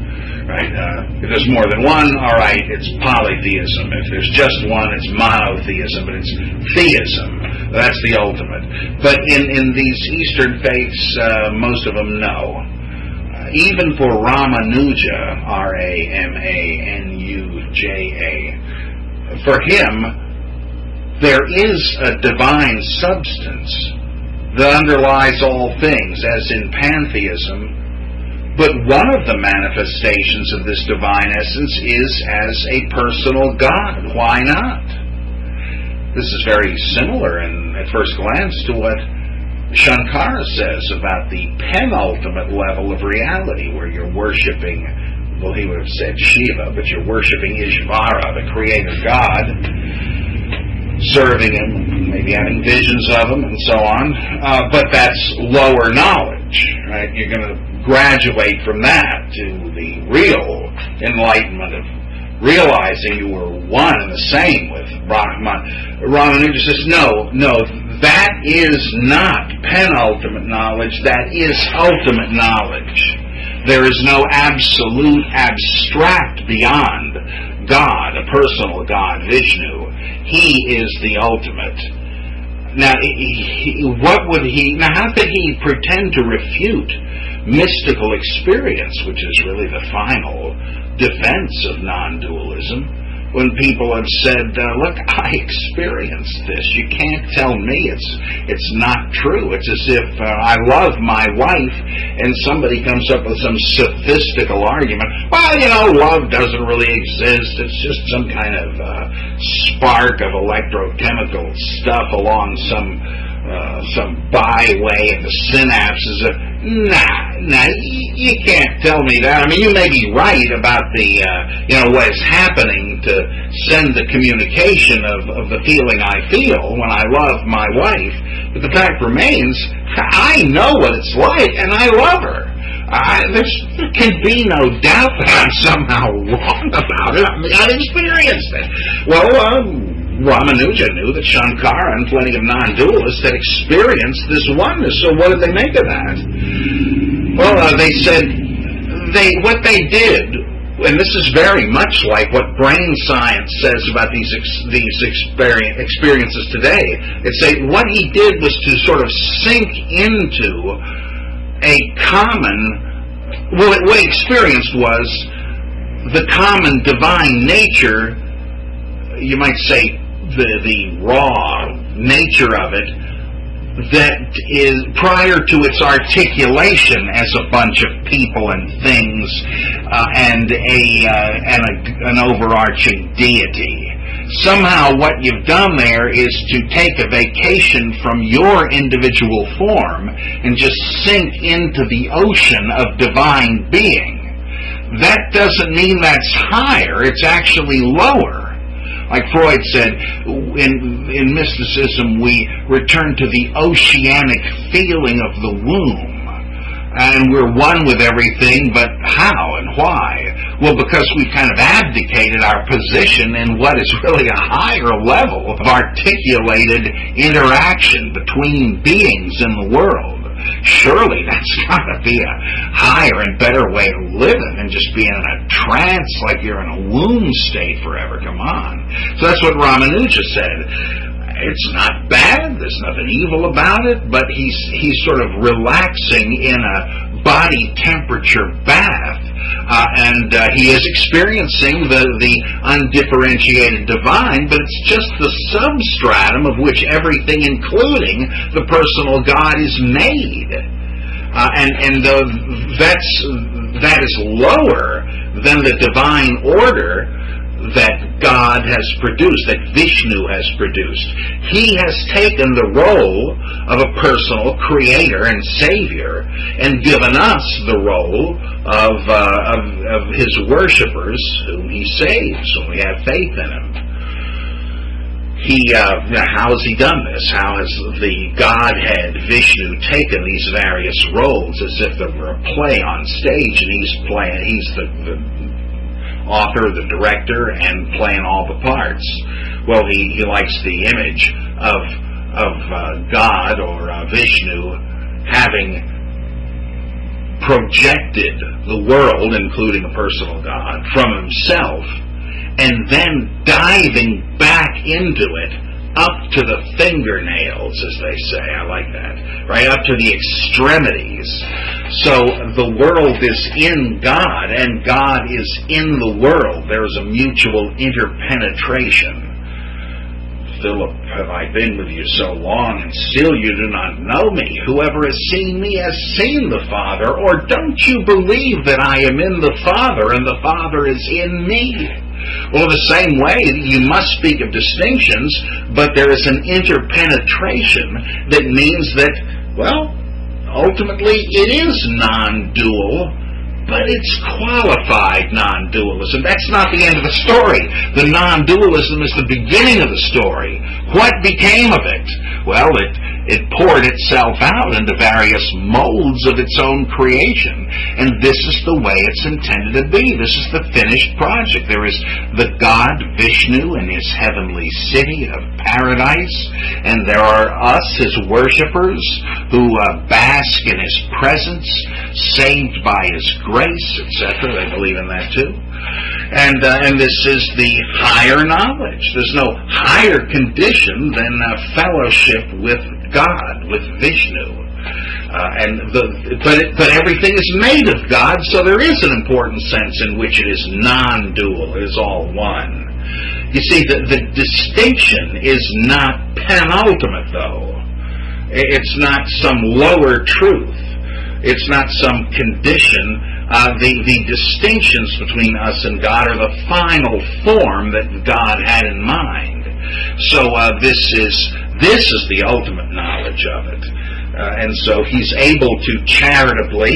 Right? If there's more than one, all right, it's polytheism. If there's just one, it's monotheism, but it's theism. That's the ultimate. But in these Eastern faiths, most of them know. Even for Ramanuja, R-A-M-A-N-U-J-A, for him, there is a divine substance that underlies all things, as in pantheism. But one of the manifestations of this divine essence is as a personal God. Why not? This is very similar at first glance to what Shankara says about the penultimate level of reality, where you're worshiping, well, he would have said Shiva, but you're worshiping Ishvara, the creator God, serving him, maybe having visions of him, and so on. But that's lower knowledge, right? You're going to graduate from that to the real enlightenment of realizing you were one and the same with Brahman. Ramanuja says, no, that is not penultimate knowledge, that is ultimate knowledge. There is no absolute abstract beyond God, a personal God, Vishnu. He is the ultimate. Now, how could he pretend to refute mystical experience, which is really the final defense of non-dualism, when people have said, look, I experienced this. You can't tell me it's not true. It's as if I love my wife and somebody comes up with some sophistical argument. Well, love doesn't really exist. It's just some kind of spark of electrochemical stuff along some some byway of the synapses. Nah, you can't tell me that. I mean, you may be right about the, what is happening to send the communication of the feeling I feel when I love my wife, but the fact remains, I know what it's like, and I love her. There can be no doubt that I'm somehow wrong about it. I mean, I've experienced it. Well, Ramanuja knew that Shankara and plenty of non-dualists had experienced this oneness, so what did they make of that? Well, they said what they did, and this is very much like what brain science says about these experiences today. It's what he did was to sort of sink into a common, what he experienced was the common divine nature, you might say the raw nature of it, that is prior to its articulation as a bunch of people and things and an overarching deity. Somehow what you've done there is to take a vacation from your individual form and just sink into the ocean of divine being. That doesn't mean that's higher, it's actually lower. Like Freud said, in mysticism we return to the oceanic feeling of the womb. And we're one with everything, but how and why? Well, because we've kind of abdicated our position in what is really a higher level of articulated interaction between beings in the world. Surely that's got to be a higher and better way of living than just being in a trance like you're in a womb state forever. Come on. So that's what Ramanuja said. It's not bad, there's nothing evil about it, but he's sort of relaxing in a body temperature bath, and he is experiencing the undifferentiated divine, but it's just the substratum of which everything, including the personal God, is made. That is lower than the divine order that God has produced, that Vishnu has produced. He has taken the role of a personal creator and savior and given us the role of his worshipers whom he saves when we have faith in him. How has he done this? How has the Godhead, Vishnu, taken these various roles as if there were a play on stage, and he's the author, the director, and playing all the parts? Well, he likes the image of God or Vishnu having projected the world, including a personal God, from himself, and then diving back into it up to the fingernails, as they say. I like that. Right up to the extremities. So the world is in God, and God is in the world. There is a mutual interpenetration. Philip, have I been with you so long, and still you do not know me? Whoever has seen me has seen the Father. Or don't you believe that I am in the Father, and the Father is in me? Well, the same way, you must speak of distinctions, but there is an interpenetration that means that, well, ultimately it is non-dual, but it's qualified non-dualism. That's not the end of the story. The non-dualism is the beginning of the story. What became of it? Well, it poured itself out into various molds of its own creation. And this is the way it's intended to be. This is the finished project. There is the God, Vishnu, in his heavenly city of paradise. And there are us, his worshipers, who bask in his presence, saved by his grace, etc. They believe in that too. And this is the higher knowledge. There's no higher condition than fellowship with God, with Vishnu. But everything is made of God, so there is an important sense in which it is non-dual. It is all one. You see, the distinction is not penultimate, though. It's not some lower truth. It's not some condition. The distinctions between us and God are the final form that God had in mind. So this is This is the ultimate knowledge of it. And so he's able to charitably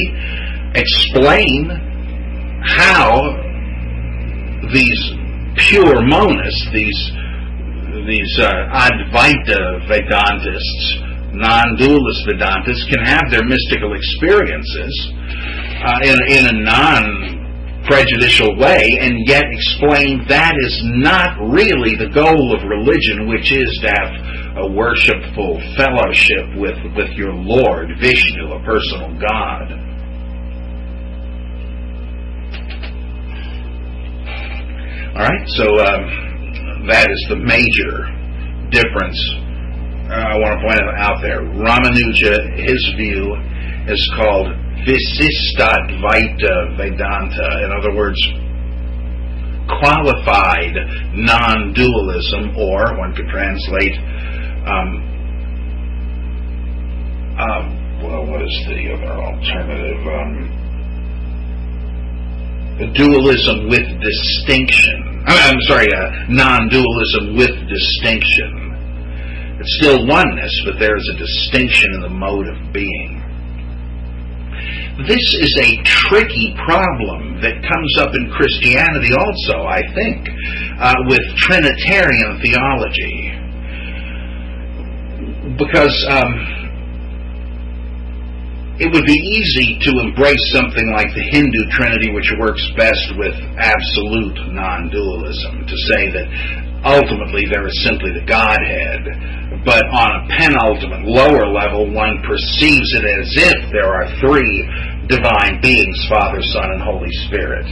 explain how these pure monists, these Advaita Vedantists, non-dualist Vedantists, can have their mystical experiences in a non-prejudicial way, and yet explain that is not really the goal of religion, which is to have a worshipful fellowship with your Lord, Vishnu, a personal God. All right, so that is the major difference I want to point out there. Ramanuja, his view is called Visistadvaita Vedanta. In other words, qualified non-dualism, or one could translate, what is the other alternative? Dualism with distinction. I'm sorry, non-dualism with distinction. It's still oneness, but there is a distinction in the mode of being. This is a tricky problem that comes up in Christianity also, I think, with Trinitarian theology. Because it would be easy to embrace something like the Hindu Trinity, which works best with absolute non-dualism, to say that ultimately there is simply the Godhead, but on a penultimate, lower level, one perceives it as if there are three divine beings, Father, Son, and Holy Spirit.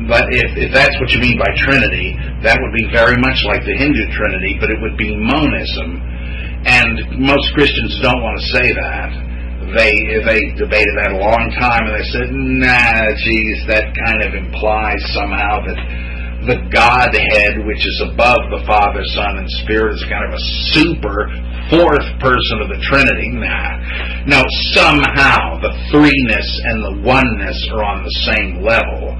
But if that's what you mean by Trinity, that would be very much like the Hindu Trinity, but it would be monism. And most Christians don't want to say that. They debated that a long time, and they said, nah, geez, that kind of implies somehow that the Godhead, which is above the Father, Son, and Spirit, is kind of a super fourth person of the Trinity. Nah. No, somehow the threeness and the oneness are on the same level.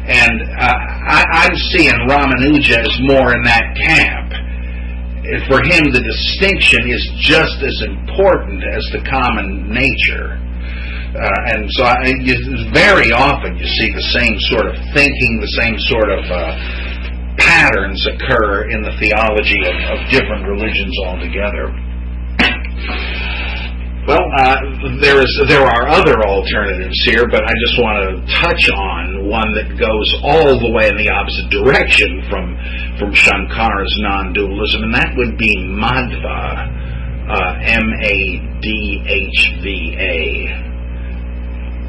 And I'm seeing Ramanuja as more in that camp. For him, the distinction is just as important as the common nature. And so very often you see the same sort of thinking, the same sort of patterns occur in the theology of different religions altogether. Well, there are other alternatives here, but I just want to touch on one that goes all the way in the opposite direction from Shankara's non-dualism, and that would be Madhva, Madhva.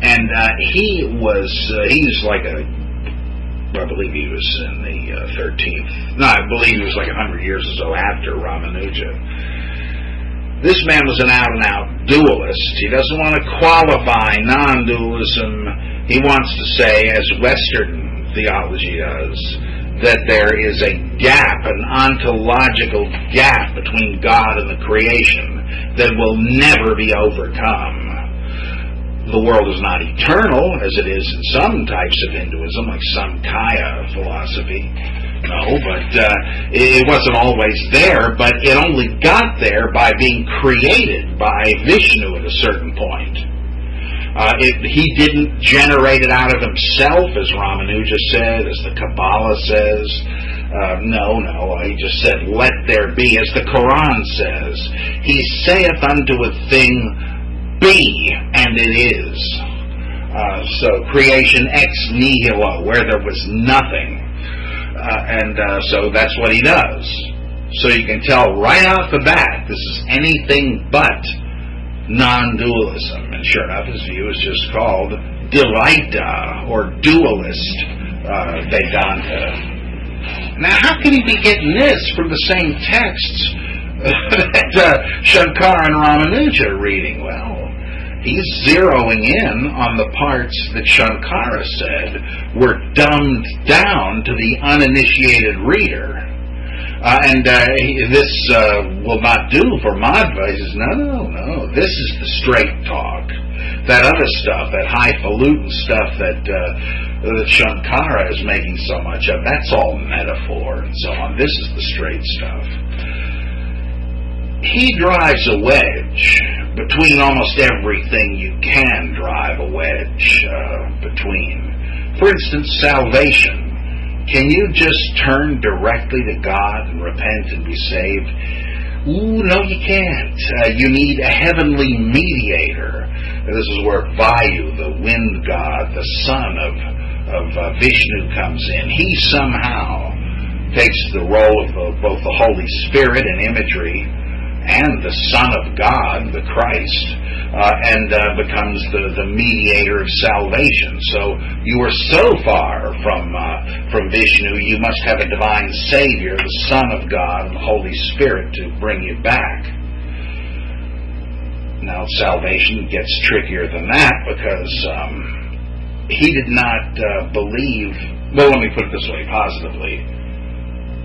And he's like I believe he was in the 13th. No, I believe he was like 100 years or so after Ramanuja. This man was an out-and-out dualist. He doesn't want to qualify non-dualism. He wants to say, as Western theology does, that there is a gap, an ontological gap between God and the creation that will never be overcome. The world is not eternal, as it is in some types of Hinduism, like Samkhya philosophy. No, but it wasn't always there, but it only got there by being created by Vishnu at a certain point. He didn't generate it out of himself, as Ramanuja said, as the Kabbalah says. No, he just said, let there be, as the Quran says. He saith unto a thing, be, and it is. So creation ex nihilo, where there was nothing. So that's what he does. So you can tell right off the bat, this is anything but non-dualism. And sure enough, his view is just called Dvaita, or dualist Vedanta. Now, how can he be getting this from the same texts that Shankara and Ramanuja are reading? Well, he's zeroing in on the parts that Shankara said were dumbed down to the uninitiated reader. This will not do for Madhva. He says, no, this is the straight talk. That other stuff, that highfalutin stuff that Shankara is making so much of, that's all metaphor and so on. This is the straight stuff. he drives a wedge between almost everything you can drive a wedge between. For instance, salvation. Can you just turn directly to God and repent and be saved? Ooh, no, you can't. You need a heavenly mediator. This is where Vayu, the wind god, the son of Vishnu, comes in. He somehow takes the role of both the Holy Spirit in imagery and the Son of God, the Christ, and becomes the mediator of salvation. So you are so far from Vishnu, you must have a divine Savior, the Son of God, and the Holy Spirit to bring you back. Now, salvation gets trickier than that because he did not believe. Well, let me put it this way, positively.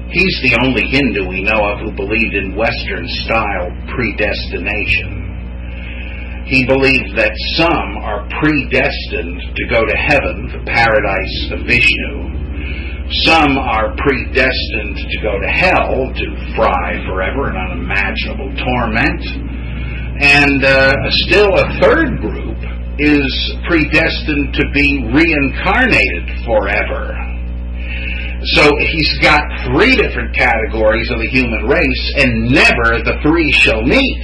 He's the only Hindu we know of who believed in Western-style predestination. He believed that some are predestined to go to heaven, the paradise of Vishnu. Some are predestined to go to hell, to fry forever in unimaginable torment. And still a third group is predestined to be reincarnated forever. So he's got three different categories of the human race, and never the three shall meet.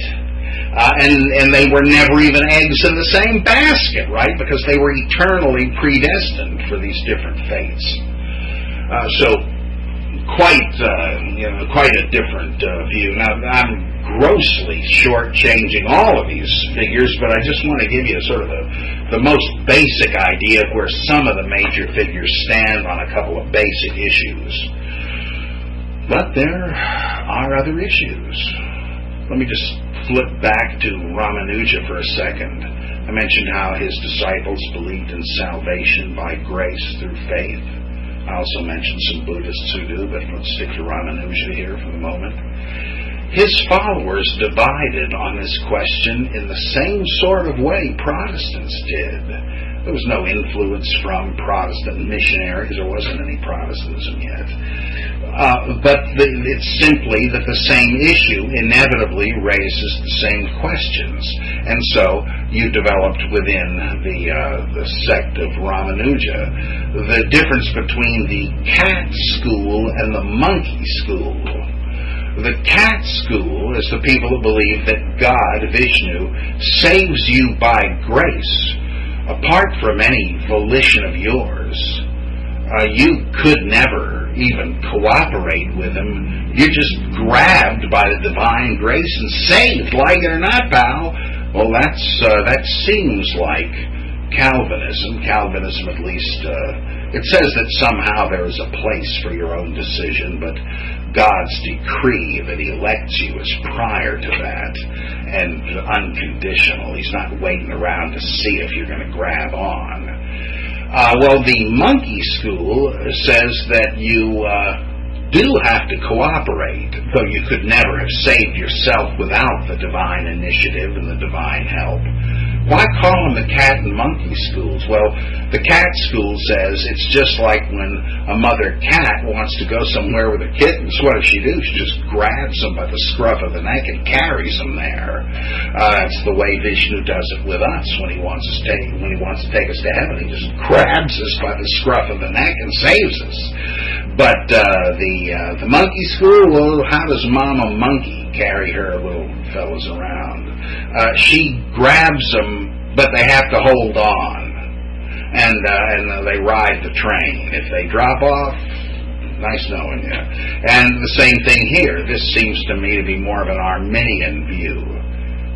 And they were never even eggs in the same basket, right? Because they were eternally predestined for these different fates. So quite a different view. Now, I'm grossly shortchanging all of these figures, but I just want to give you sort of the most basic idea of where some of the major figures stand on a couple of basic issues. But there are other issues. Let me just flip back to Ramanuja for a second. I mentioned how his disciples believed in salvation by grace through faith. I also mentioned some Buddhists who do, but let's stick to Ramanuja here for the moment. His followers divided on this question in the same sort of way Protestants did. There was no influence from Protestant missionaries. There wasn't any Protestantism yet. But it's simply that the same issue inevitably raises the same questions. And so you developed within the sect of Ramanuja the difference between the cat school and the monkey school. The cat school is the people who believe that God, Vishnu, saves you by grace. Apart from any volition of yours, you could never even cooperate with him. You're just grabbed by the divine grace and saved, like it or not, pal. Well, that seems like Calvinism. Calvinism, at least, it says that somehow there is a place for your own decision, but God's decree that he elects you is prior to that and unconditional. He's not waiting around to see if you're going to grab on. Well, the monkey school says that you do have to cooperate, though you could never have saved yourself without the divine initiative and the divine help. Why call them the cat and monkey schools? Well, the cat school says it's just like when a mother cat wants to go somewhere with her kittens. What does she do? She just grabs them by the scruff of the neck and carries them there. That's the way Vishnu does it with us when he wants to take us to heaven. He just grabs us by the scruff of the neck and saves us. But the monkey school, well, how does Mama Monkey carry her little fellas around? She grabs them, but they have to hold on, and they ride the train. If they drop off, nice knowing you. And the same thing here. This seems to me to be more of an Arminian view.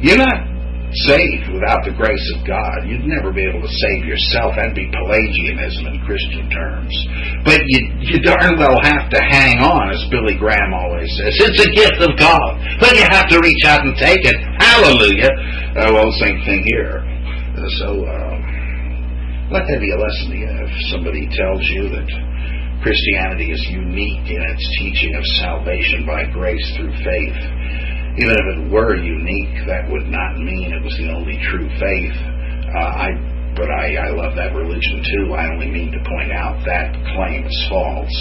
You're not saved without the grace of God. You'd never be able to save yourself. That'd be Pelagianism in Christian terms. But you darn well have to hang on, as Billy Graham always says. It's a gift of God, but you have to reach out and take it. Hallelujah. Well, same thing here. Let that be a lesson to you. If somebody tells you that Christianity is unique in its teaching of salvation by grace through faith, even if it were unique, that would not mean it was the only true faith. But I love that religion too. I only mean to point out that claim is false.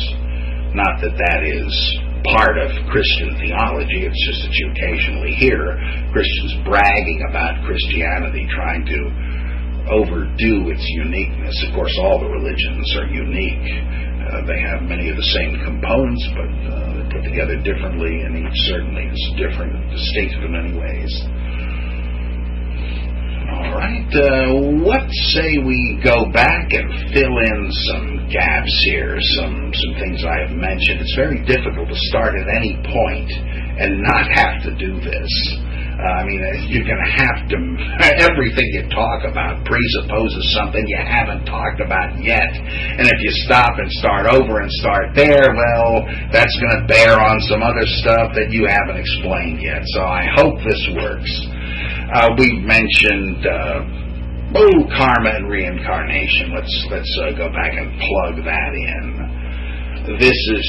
Not that that is part of Christian theology. It's just that you occasionally hear Christians bragging about Christianity, trying to overdo its uniqueness. Of course, all the religions are unique. They have many of the same components, but they're put together differently, and each certainly is different and distinct in many ways. All right, what say we go back and fill in some gaps here, some things I have mentioned. It's very difficult to start at any point and not have to do this. You're going to have to, everything you talk about presupposes something you haven't talked about yet. And if you stop and start over and start there, well, that's going to bear on some other stuff that you haven't explained yet. So I hope this works. We've mentioned karma and reincarnation. Let's go back and plug that in. This is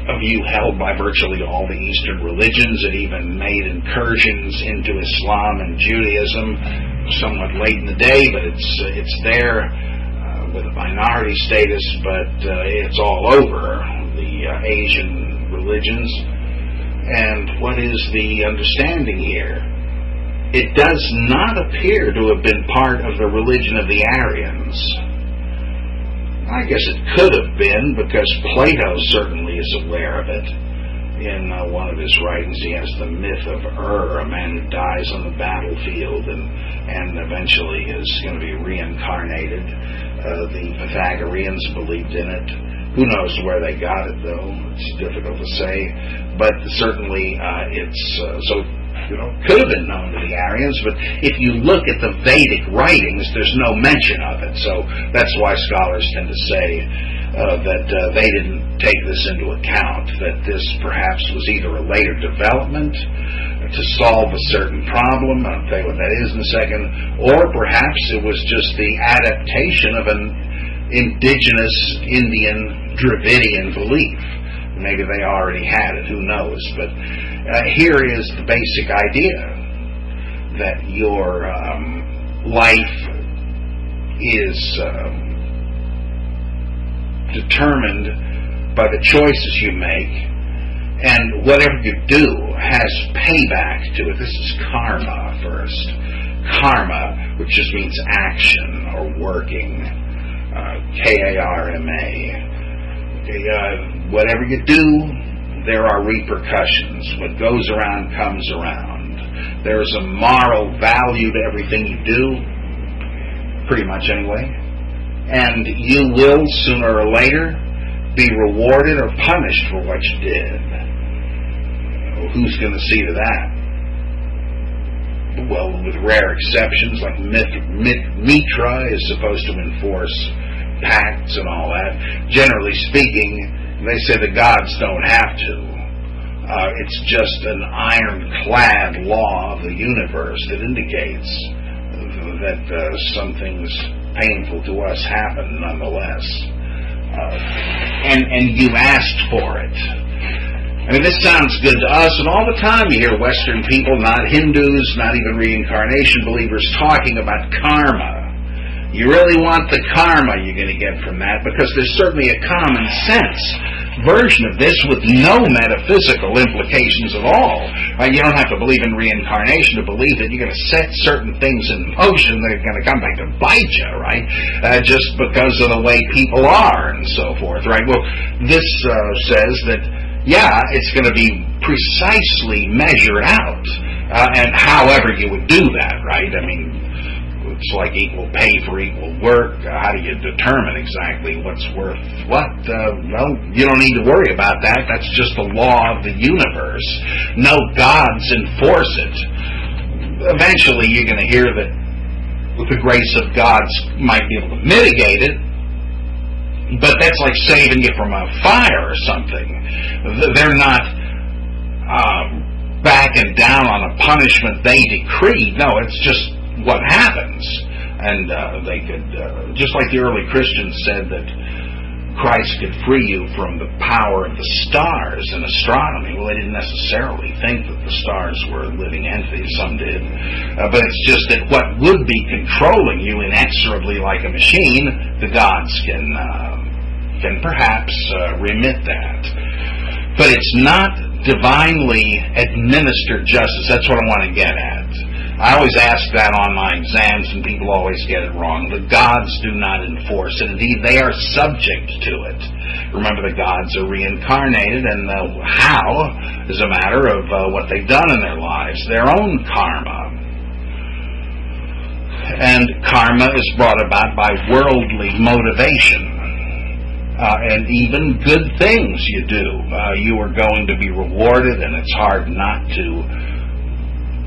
a view held by virtually all the Eastern religions. It even made incursions into Islam and Judaism somewhat late in the day, but it's there with a minority status, but it's all over the Asian religions. And what is the understanding here? It does not appear to have been part of the religion of the Aryans. I guess it could have been, because Plato certainly is aware of it. In one of his writings, he has the myth of a man who dies on the battlefield and eventually is going to be reincarnated. The Pythagoreans believed in it. Who knows where they got it, though? It's difficult to say. But certainly could have been known to the Aryans, but if you look at the Vedic writings, there's no mention of it. So that's why scholars tend to say that they didn't take this into account, that this perhaps was either a later development to solve a certain problem, I'll tell you what that is in a second, or perhaps it was just the adaptation of an indigenous Indian Dravidian belief. Maybe they already had it, who knows, but here is the basic idea, that your life is determined by the choices you make, and whatever you do has payback to it. This is karma first. Karma, which just means action or working, K-A-R-M-A. Whatever you do, there are repercussions. What goes around comes around. There is a moral value to everything you do, pretty much anyway, and you will, sooner or later, be rewarded or punished for what you did. Who's going to see to that? Well, with rare exceptions, like Mitra is supposed to enforce pacts and all that. Generally speaking, they say the gods don't have to. It's just an ironclad law of the universe that indicates that some things painful to us happen nonetheless. And you asked for it. This sounds good to us, and all the time you hear Western people, not Hindus, not even reincarnation believers, talking about karma. You really want the karma you're going to get from that, because there's certainly a common sense version of this with no metaphysical implications at all. You don't have to believe in reincarnation to believe that you're going to set certain things in motion that are going to come back to bite you, right? Just because of the way people are and so forth, right? Well, this says that, it's going to be precisely measured out, and however you would do that, right? It's like equal pay for equal work. How do you determine exactly what's worth what? Well, you don't need to worry about that. That's just the law of the universe. No gods enforce it. Eventually, you're going to hear that with the grace of God might be able to mitigate it, but that's like saving you from a fire or something. They're not backing down on a punishment they decreed. No, it's just what happens. And they could, just like the early Christians said that Christ could free you from the power of the stars in astronomy. Well, they didn't necessarily think that the stars were living entities. Some did. But it's just that what would be controlling you inexorably like a machine, the gods can perhaps remit that. But it's not divinely administered justice. That's what I want to get at. I always ask that on my exams, and people always get it wrong. The gods do not enforce it. Indeed, they are subject to it. Remember, the gods are reincarnated, and how is a matter of what they've done in their lives, their own karma. And karma is brought about by worldly motivation. And even good things you do, you are going to be rewarded, and it's hard not to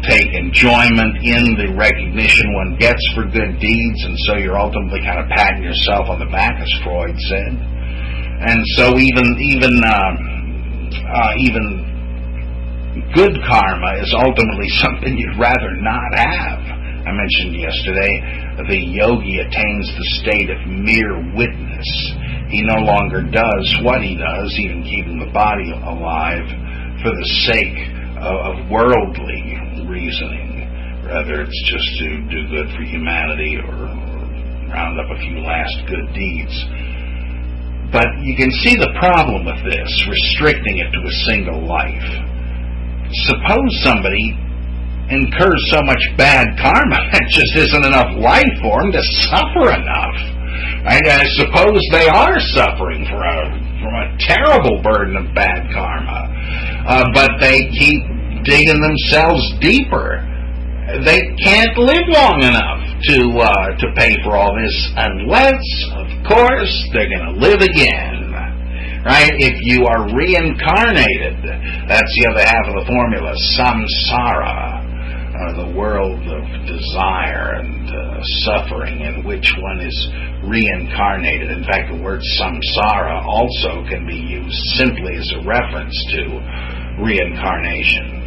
take enjoyment in the recognition one gets for good deeds, and so you're ultimately kind of patting yourself on the back, as Freud said. And so even good karma is ultimately something you'd rather not have. I mentioned yesterday, the yogi attains the state of mere witness. He no longer does what he does, even keeping the body alive, for the sake of worldly reasoning. Rather, it's just to do good for humanity or round up a few last good deeds. But you can see the problem with this, restricting it to a single life. Suppose somebody incurs so much bad karma, it just isn't enough life for them to suffer enough. I suppose they are suffering from a terrible burden of bad karma, but they keep digging themselves deeper. They can't live long enough to pay for all this, unless, of course, they're going to live again. Right? If you are reincarnated, that's the other half of the formula, samsara, the world of desire and suffering, in which one is reincarnated. In fact, the word samsara also can be used simply as a reference to reincarnation.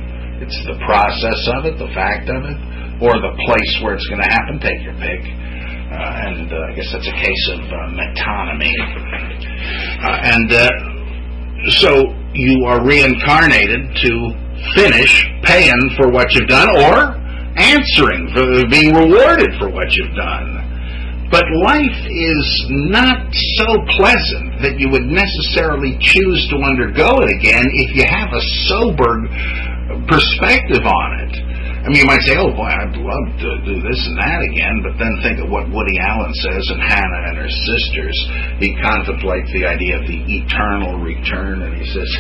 It's the process of it, the fact of it, or the place where it's going to happen. Take your pick. And I guess that's a case of metonymy. So you are reincarnated to finish paying for what you've done, or answering for being rewarded for what you've done. But life is not so pleasant that you would necessarily choose to undergo it again if you have a sober perspective on it. I mean, you might say, oh boy, I'd love to do this and that again, but then think of what Woody Allen says in Hannah and Her Sisters. He contemplates the idea of the eternal return, and he says,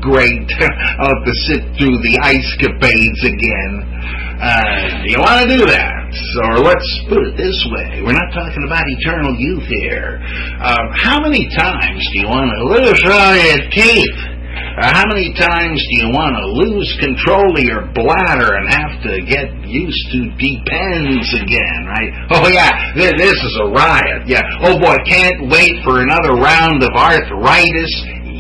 great, I'll have to sit through the ice-capades again. Do you want to do that? Or let's put it this way, we're not talking about eternal youth here. How many times do you want to lose all your teeth? How many times do you want to lose control of your bladder and have to get used to depends again, right? Oh yeah, this is a riot. Yeah. Oh boy, can't wait for another round of arthritis.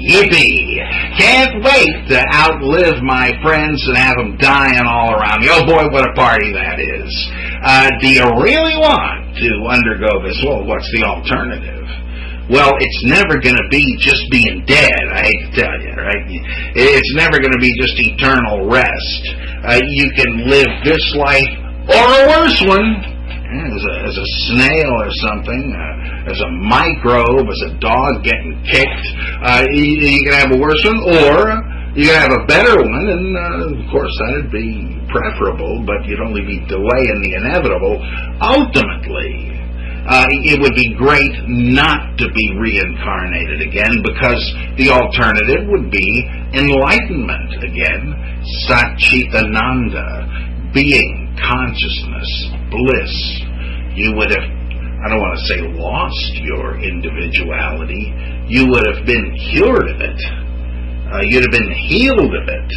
Yippee! Can't wait to outlive my friends and have them dying all around me. Oh boy, what a party that is. Do you really want to undergo this? Well, what's the alternative? Well, it's never going to be just being dead, I hate to tell you, right? It's never going to be just eternal rest. You can live this life, or a worse one, as a snail or something, as a microbe, as a dog getting kicked. You can have a worse one, or you can have a better one, and of course that would be preferable, but you'd only be delaying the inevitable. Ultimately, it would be great not to be reincarnated again, because the alternative would be enlightenment again, Satchitananda, being, consciousness, bliss. You would have, I don't want to say lost your individuality, you would have been cured of it. You'd have been healed of it.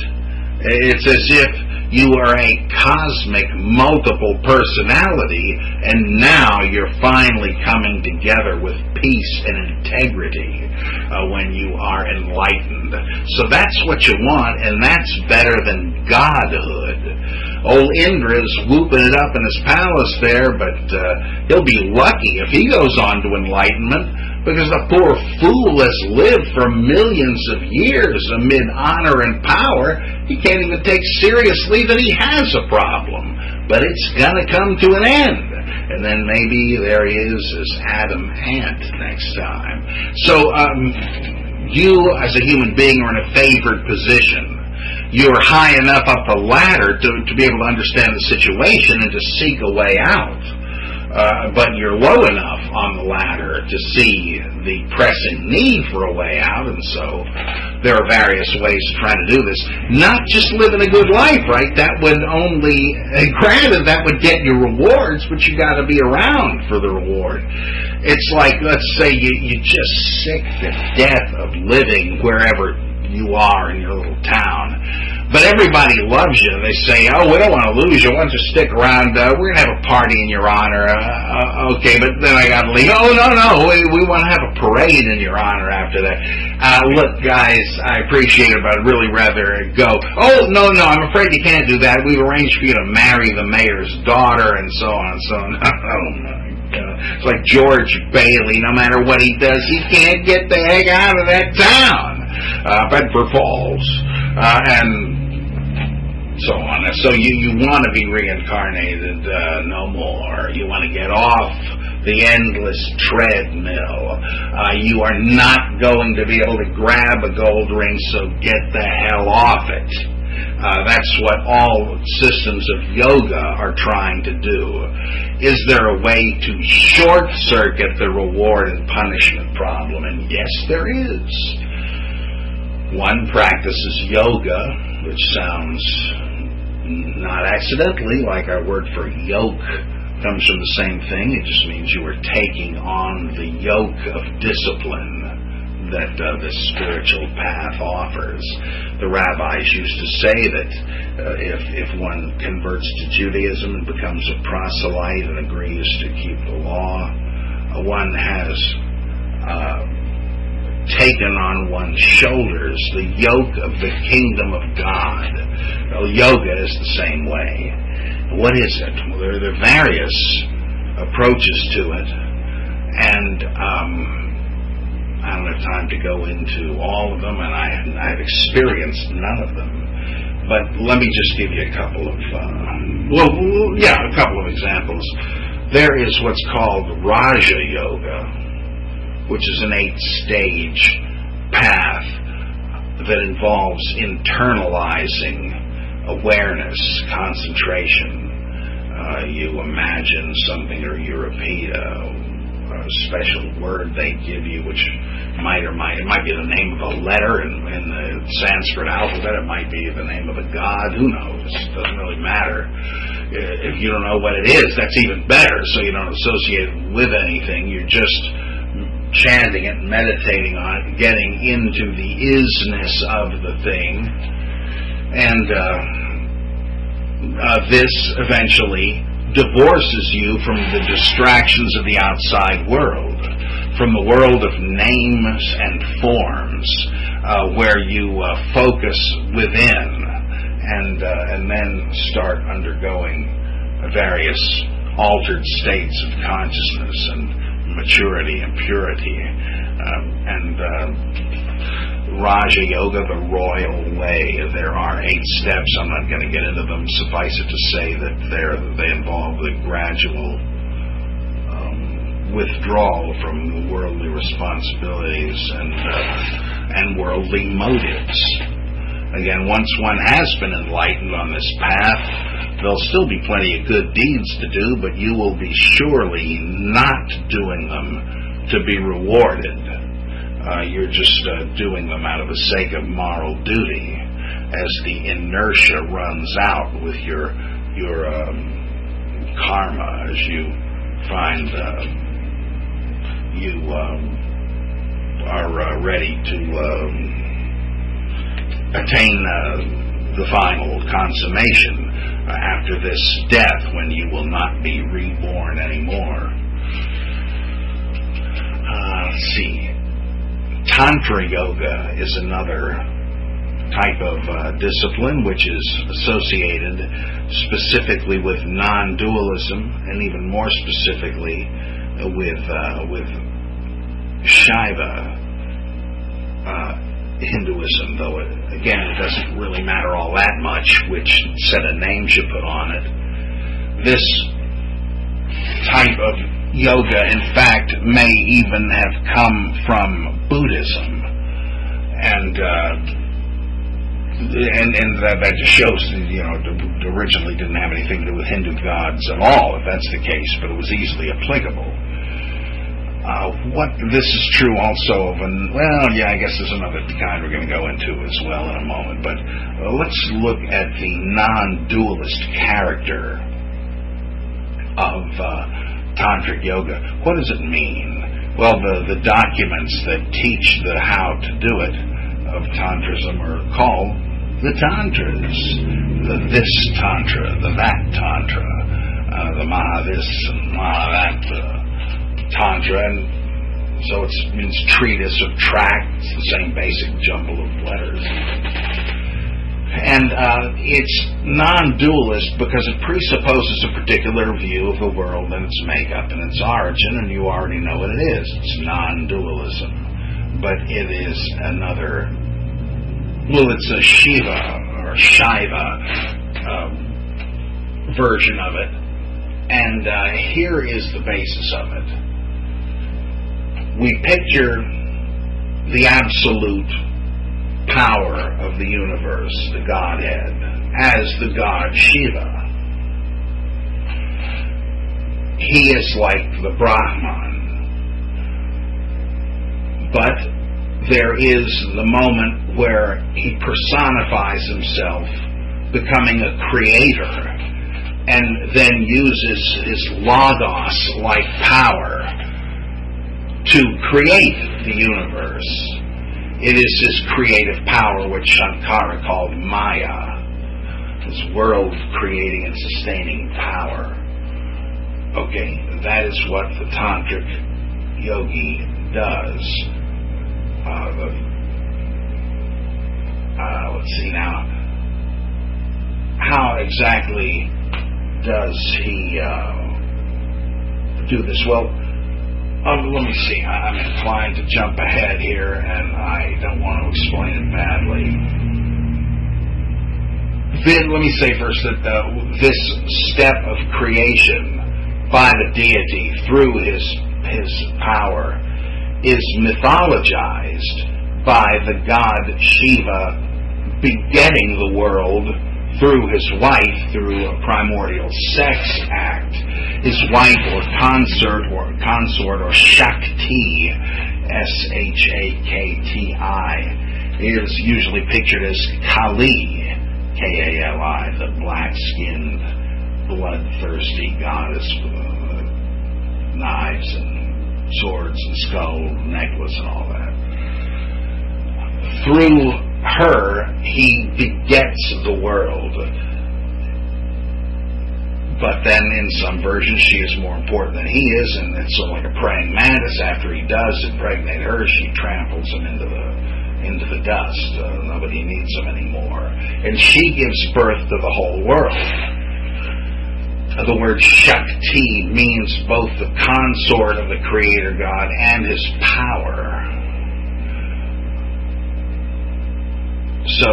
It's as if you are a cosmic multiple personality, and now you're finally coming together with peace and integrity when you are enlightened. So that's what you want, and that's better than godhood. Old Indra's whooping it up in his palace there, but he'll be lucky if he goes on to enlightenment, because the poor fool has lived for millions of years amid honor and power. He can't even take seriously that he has a problem. But it's going to come to an end. And then maybe there he is as Adam Ant next time. So you as a human being are in a favored position. You're high enough up the ladder to be able to understand the situation and to seek a way out. But you're low enough on the ladder to see the pressing need for a way out, and so there are various ways of trying to do this. Not just living a good life, right? That would only, granted, that would get you rewards, but you got to be around for the reward. It's like, let's say you're just sick to death of living wherever you are in your little town. But everybody loves you. They say, oh, we don't want to lose you. Why don't you stick around? We're going to have a party in your honor. Okay, but then I got to leave. Oh, no. We want to have a parade in your honor after that. Look, guys, I appreciate it, but I'd really rather go. Oh, no, I'm afraid you can't do that. We've arranged for you to marry the mayor's daughter and so on and so on. Oh, my God. It's like George Bailey. No matter what he does, he can't get the heck out of that town. Bedford Falls. And so on. So you want to be reincarnated no more. You want to get off the endless treadmill. You are not going to be able to grab a gold ring, so get the hell off it. That's what all systems of yoga are trying to do. Is there a way to short-circuit the reward and punishment problem? And yes, there is. One practices yoga, which sounds not accidentally like our word for yoke comes from the same thing. It just means you are taking on the yoke of discipline that this spiritual path offers. The rabbis used to say that if one converts to Judaism and becomes a proselyte and agrees to keep the law, one has taken on one's shoulders the yoke of the kingdom of God. Well, yoga is the same way. What is it? Well, there are various approaches to it, and I don't have time to go into all of them, and I've experienced none of them. But let me just give you a couple of, a couple of examples. There is what's called Raja Yoga, which is an 8-stage path that involves internalizing awareness, concentration. You imagine something, or you repeat a special word they give you, which it might be the name of a letter in the Sanskrit alphabet. It might be the name of a god. Who knows? It doesn't really matter. If you don't know what it is, that's even better, so you don't associate it with anything. You're just chanting it, meditating on it, getting into the isness of the thing, and this eventually divorces you from the distractions of the outside world, from the world of names and forms, where you focus within, and then start undergoing various altered states of consciousness and maturity and purity, and Raja Yoga, the royal way. There are 8 steps. I'm not going to get into them. Suffice it to say that they involve the gradual withdrawal from worldly responsibilities and worldly motives. Again, once one has been enlightened on this path, there'll still be plenty of good deeds to do, but you will be surely not doing them to be rewarded. You're just doing them out of the sake of moral duty, as the inertia runs out with your karma, as you find you are ready to attain the final consummation after this death, when you will not be reborn anymore. Let's see. Tantra Yoga is another type of discipline which is associated specifically with non-dualism, and even more specifically with Shaiva Hinduism, though it doesn't really matter all that much which set of names you put on it. This type of yoga, in fact, may even have come from Buddhism. And that just shows that, it originally didn't have anything to do with Hindu gods at all, if that's the case, but it was easily applicable. This is true also of I guess there's another kind we're going to go into as well in a moment, but let's look at the non-dualist character of Tantric Yoga. What does it mean? Well, the documents that teach the how to do it of Tantrism are called the Tantras. The this Tantra, the that Tantra, the Maha this and Maha that Tantra, and so it means treatise or tract. It's the same basic jumble of letters. And it's non-dualist because it presupposes a particular view of the world and its makeup and its origin, and you already know what it is. It's non-dualism. But it is another, it's a Shiva or Shaiva version of it. And here is the basis of it. We picture the absolute power of the universe, the Godhead, as the God Shiva. He is like the Brahman. But there is the moment where he personifies himself, becoming a creator, and then uses his logos-like power to create the universe. It is this creative power which Shankara called Maya, this world-creating and sustaining power. Okay, that is what the Tantric yogi does. Let's see now. How exactly does he do this? Well, let me see. I'm inclined to jump ahead here, and I don't want to explain it badly. Let me say first that this step of creation by the deity through his power is mythologized by the god Shiva begetting the world through his wife, through a primordial sex act. His wife or consort or Shakti, Shakti, is usually pictured as Kali, Kali, the black-skinned, bloodthirsty goddess with knives and swords and skull, necklace and all that. Through her, he begets the world. But then in some versions she is more important than he is, and it's sort of like a praying mantis. After he does impregnate her, she tramples him into the dust. Nobody needs him anymore. And she gives birth to the whole world. The word Shakti means both the consort of the Creator God and his power. So,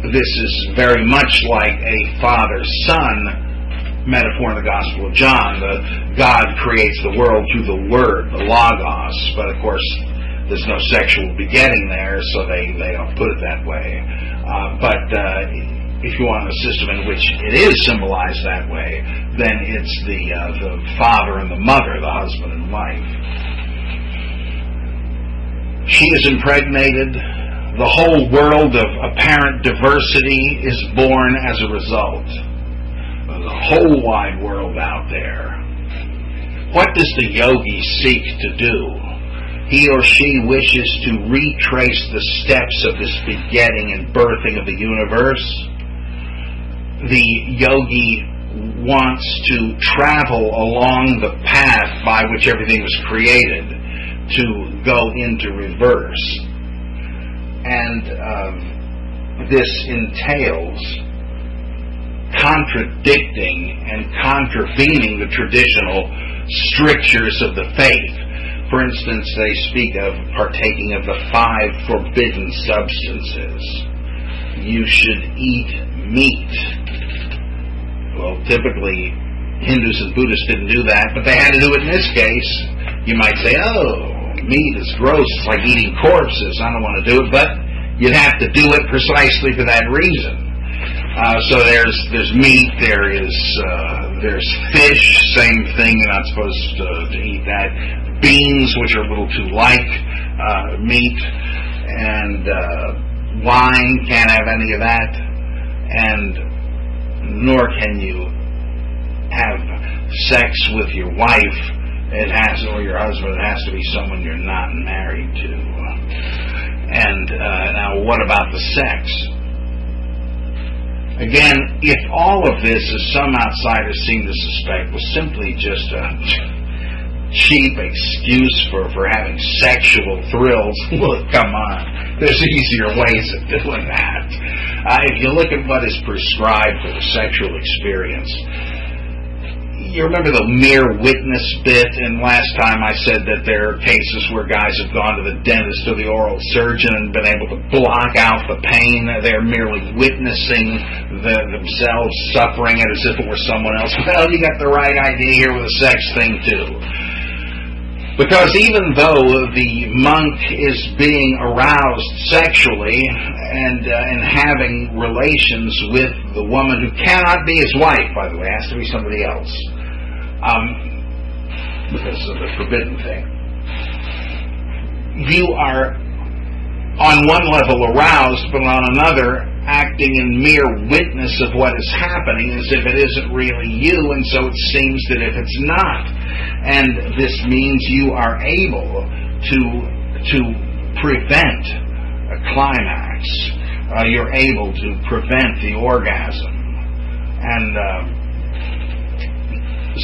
this is very much like a father-son metaphor in the Gospel of John. The God creates the world through the Word, the Logos, but of course there's no sexual begetting there, so they don't put it that way. But if you want a system in which it is symbolized that way, then it's the father and the mother, the husband and wife. She is impregnated. The whole world of apparent diversity is born as a result. There's a whole wide world out there. What does the yogi seek to do? He or she wishes to retrace the steps of this begetting and birthing of the universe. The yogi wants to travel along the path by which everything was created, to go into reverse. And this entails contradicting and contravening the traditional strictures of the faith. For instance, they speak of partaking of the 5 forbidden substances. You should eat meat. Well, typically Hindus and Buddhists didn't do that, but they had to do it in this case. You might say, meat is gross. It's like eating corpses. I don't want to do it, but you'd have to do it precisely for that reason. So there's meat. There's fish. Same thing. You're not supposed to eat that. Beans, which are a little too like meat, and wine, can't have any of that, and nor can you have sex with your wife. Or your husband. It has to be someone you're not married to. And now, what about the sex? Again, if all of this, as some outsiders seem to suspect, was simply just a cheap excuse for having sexual thrills, well, come on. There's easier ways of doing that. If you look at what is prescribed for the sexual experience, you remember the mere witness bit, and last time I said that there are cases where guys have gone to the dentist or the oral surgeon and been able to block out the pain. They're merely witnessing themselves suffering it as if it were someone else. Well, you got the right idea here with the sex thing, too. Because even though the monk is being aroused sexually and having relations with the woman who cannot be his wife, by the way, has to be somebody else, because of the forbidden thing, you are on one level aroused, but on another acting in mere witness of what is happening as if it isn't really you, and so it seems that if it's not, and this means you are able to prevent a climax, you're able to prevent the orgasm, and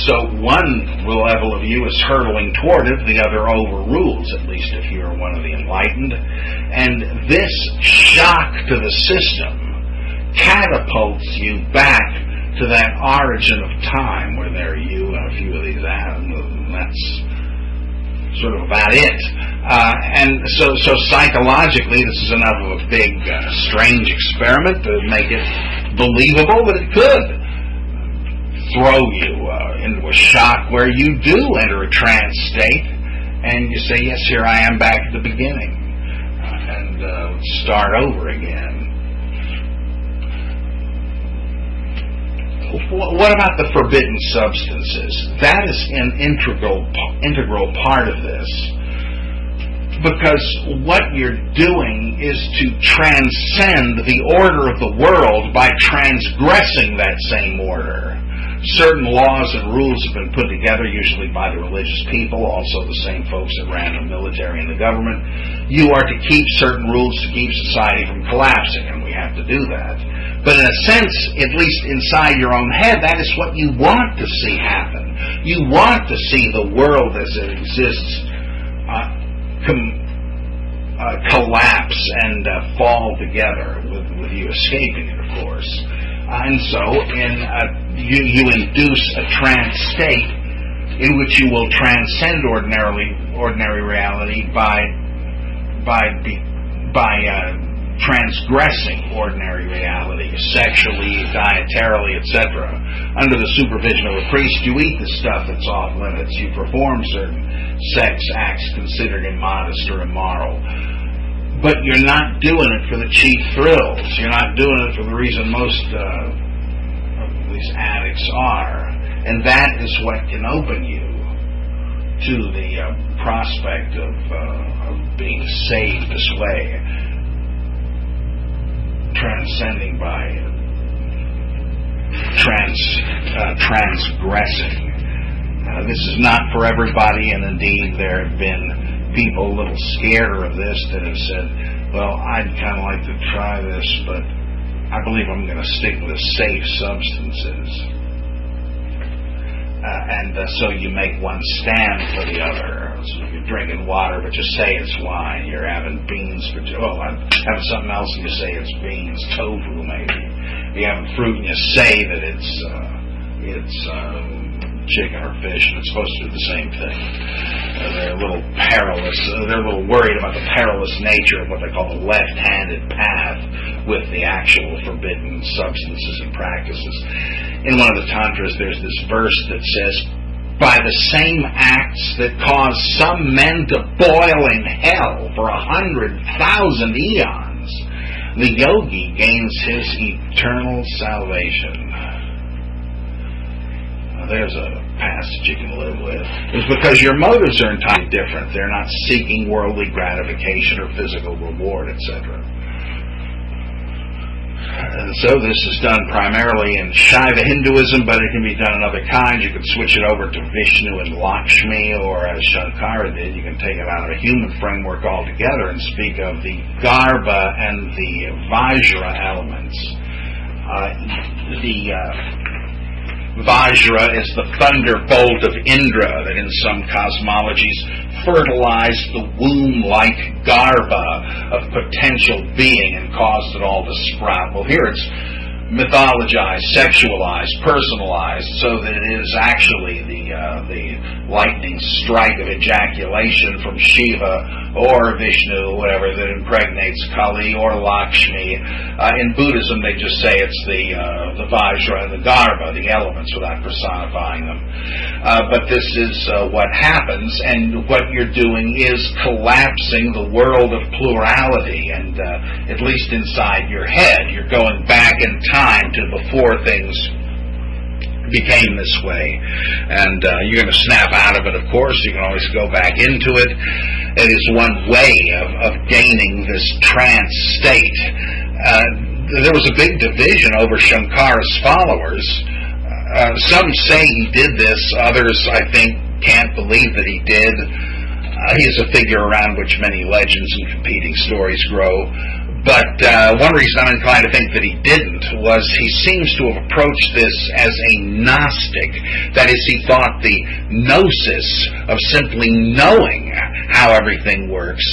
so one level of you is hurtling toward it, the other overrules, at least if you're one of the enlightened. And this shock to the system catapults you back to that origin of time where there are you and a few of these atoms, and that's sort of about it. And so psychologically, this is enough of a big, strange experiment to make it believable, but it could throw you into a shock where you do enter a trance state, and you say, yes, here I am back at the beginning, and start over again. What about the forbidden substances? That is an integral part of this, because what you're doing is to transcend the order of the world by transgressing that same order. Certain laws and rules have been put together, usually by the religious people, also the same folks that ran the military and the government. You are to keep certain rules to keep society from collapsing, and we have to do that. But in a sense, at least inside your own head, that is what you want to see happen. You want to see the world as it exists collapse and fall together, with you escaping it, of course. And so you induce a trance state in which you will transcend ordinary reality by transgressing ordinary reality, sexually, dietarily, etc. Under the supervision of a priest, you eat the stuff that's off limits. You perform certain sex acts considered immodest or immoral. But you're not doing it for the cheap thrills. You're not doing it for the reason most of these addicts are. And that is what can open you to the prospect of being saved this way, transcending by transgressing. This is not for everybody, and indeed there have been people a little scared of this that have said, well, I'd kind of like to try this, but I believe I'm going to stick with safe substances. So you make one stand for the other. So you're drinking water, but you say it's wine. You're having beans, but I'm having something else, and you say it's beans, tofu maybe. You're having fruit, and you say that it's chicken or fish, and it's supposed to do the same thing. They're a little perilous. They're a little worried about the perilous nature of what they call the left-handed path with the actual forbidden substances and practices. In one of the tantras, there's this verse that says, by the same acts that caused some men to boil in hell for 100,000 eons, the yogi gains his eternal salvation. Now, there's a passage you can live with. It's because your motives are entirely different. They're not seeking worldly gratification or physical reward, etc. And so this is done primarily in Shaiva Hinduism, but it can be done in other kinds. You can switch it over to Vishnu and Lakshmi, or as Shankara did, you can take it out of a human framework altogether and speak of the Garbha and the Vajra elements. Vajra is the thunderbolt of Indra that in some cosmologies fertilized the womb-like Garbha of potential being and caused it all to sprout. Well, here it's mythologized, sexualized, personalized, so that it is actually the lightning strike of ejaculation from Shiva or Vishnu, whatever, that impregnates Kali or Lakshmi. In Buddhism, they just say it's the Vajra and the Garbha, the elements, without personifying them. But this is what happens, and what you're doing is collapsing the world of plurality, and at least inside your head, you're going back in time to before things became this way, and you're going to snap out of it. Of course, you can always go back into it. It is one way of gaining this trance state. There was a big division over Shankara's followers. Some say he did this, others, I think, can't believe that he did. He is a figure around which many legends and competing stories grow. But one reason I'm inclined to think that he didn't was he seems to have approached this as a Gnostic. That is, he thought the gnosis of simply knowing how everything works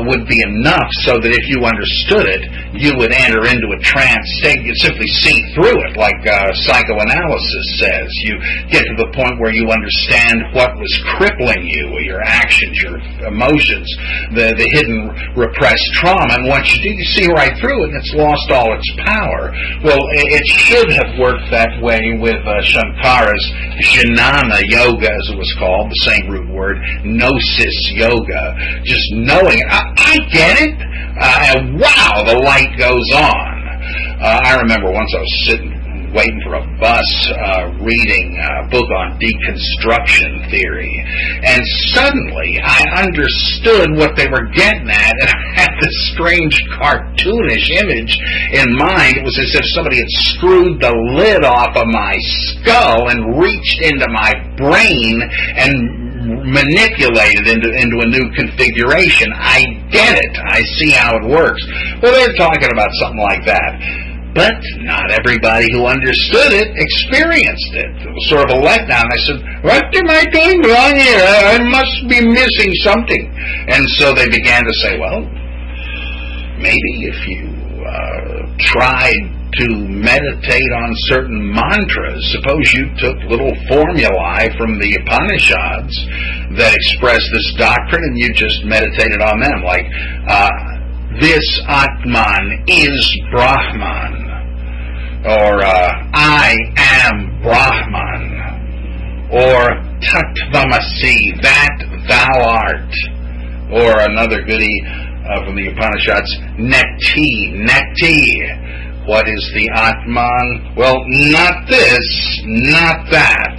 would be enough, so that if you understood it, you would enter into a trance state. You'd simply see through it, like psychoanalysis says. You get to the point where you understand what was crippling you, your actions, your emotions, the hidden repressed trauma, and once you do, you see right through it, and it's lost all its power. Well, it should have worked that way with Shankara's Jnana Yoga, as it was called, the same root word, Gnosis Yoga. Just knowing it. I get it. And wow, the light goes on. I remember once I was waiting for a bus, reading a book on deconstruction theory, and suddenly I understood what they were getting at, and I had this strange cartoonish image in mind. It was as if somebody had screwed the lid off of my skull and reached into my brain and manipulated into a new configuration. I get it. I see how it works. Well, they're talking about something like that. But not everybody who understood it experienced it. It was sort of a letdown. I said, what am I doing wrong here? I must be missing something. And so they began to say, well, maybe if you tried to meditate on certain mantras, suppose you took little formulae from the Upanishads that express this doctrine and you just meditated on them, like this Atman is Brahman, or I am Brahman, or Tattvamasi, that thou art, or another goodie from the Upanishads, Neti. What is the Atman? Well, not this, not that.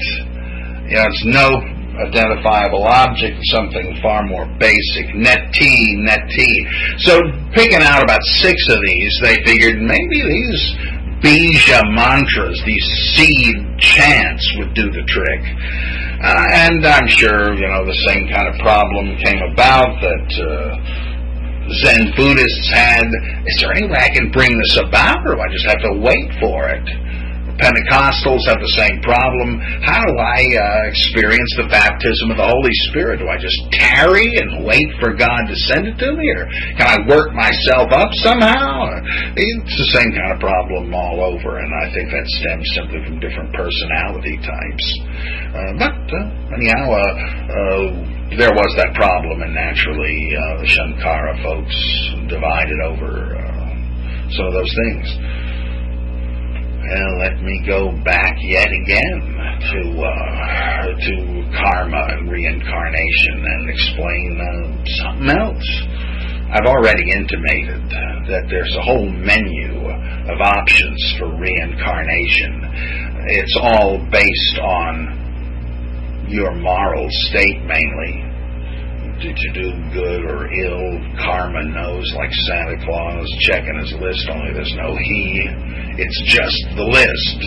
You know, it's no identifiable object, something far more basic. Neti. So picking out about 6 of these, they figured maybe these bija mantras, these seed chants, would do the trick. And I'm sure, the same kind of problem came about that Zen Buddhists had. Is there any way I can bring this about, or do I just have to wait for it? Pentecostals have the same problem. How do I experience the baptism of the Holy Spirit? Do I just tarry and wait for God to send it to me, or can I work myself up somehow? It's the same kind of problem all over, and I think that stems simply from different personality types. But anyhow, there was that problem, and naturally the Shankara folks divided over some of those things. Well, let me go back yet again. to karma and reincarnation and explain something else. I've already intimated that there's a whole menu of options for reincarnation. It's all based on your moral state mainly. Did you do good or ill? Karma knows, like Santa Claus checking his list, only there's no he. It's just the list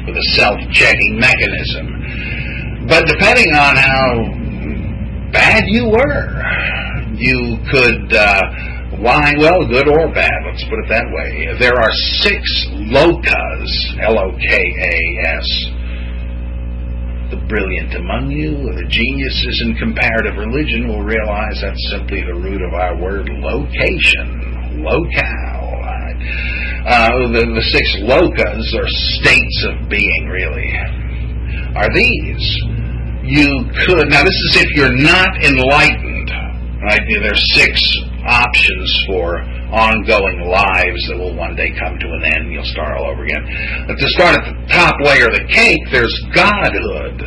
with a self-checking mechanism. But depending on how bad you were, you could well, good or bad, let's put it that way. There are 6 lokas, L-O-K-A-S. The brilliant among you, the geniuses in comparative religion, will realize that's simply the root of our word location, locale. The 6 lokas, or states of being, really, are these. You could, now this is if you're not enlightened, right? There's 6 options for ongoing lives that will one day come to an end. You'll start all over again. But to start at the top layer of the cake, there's godhood.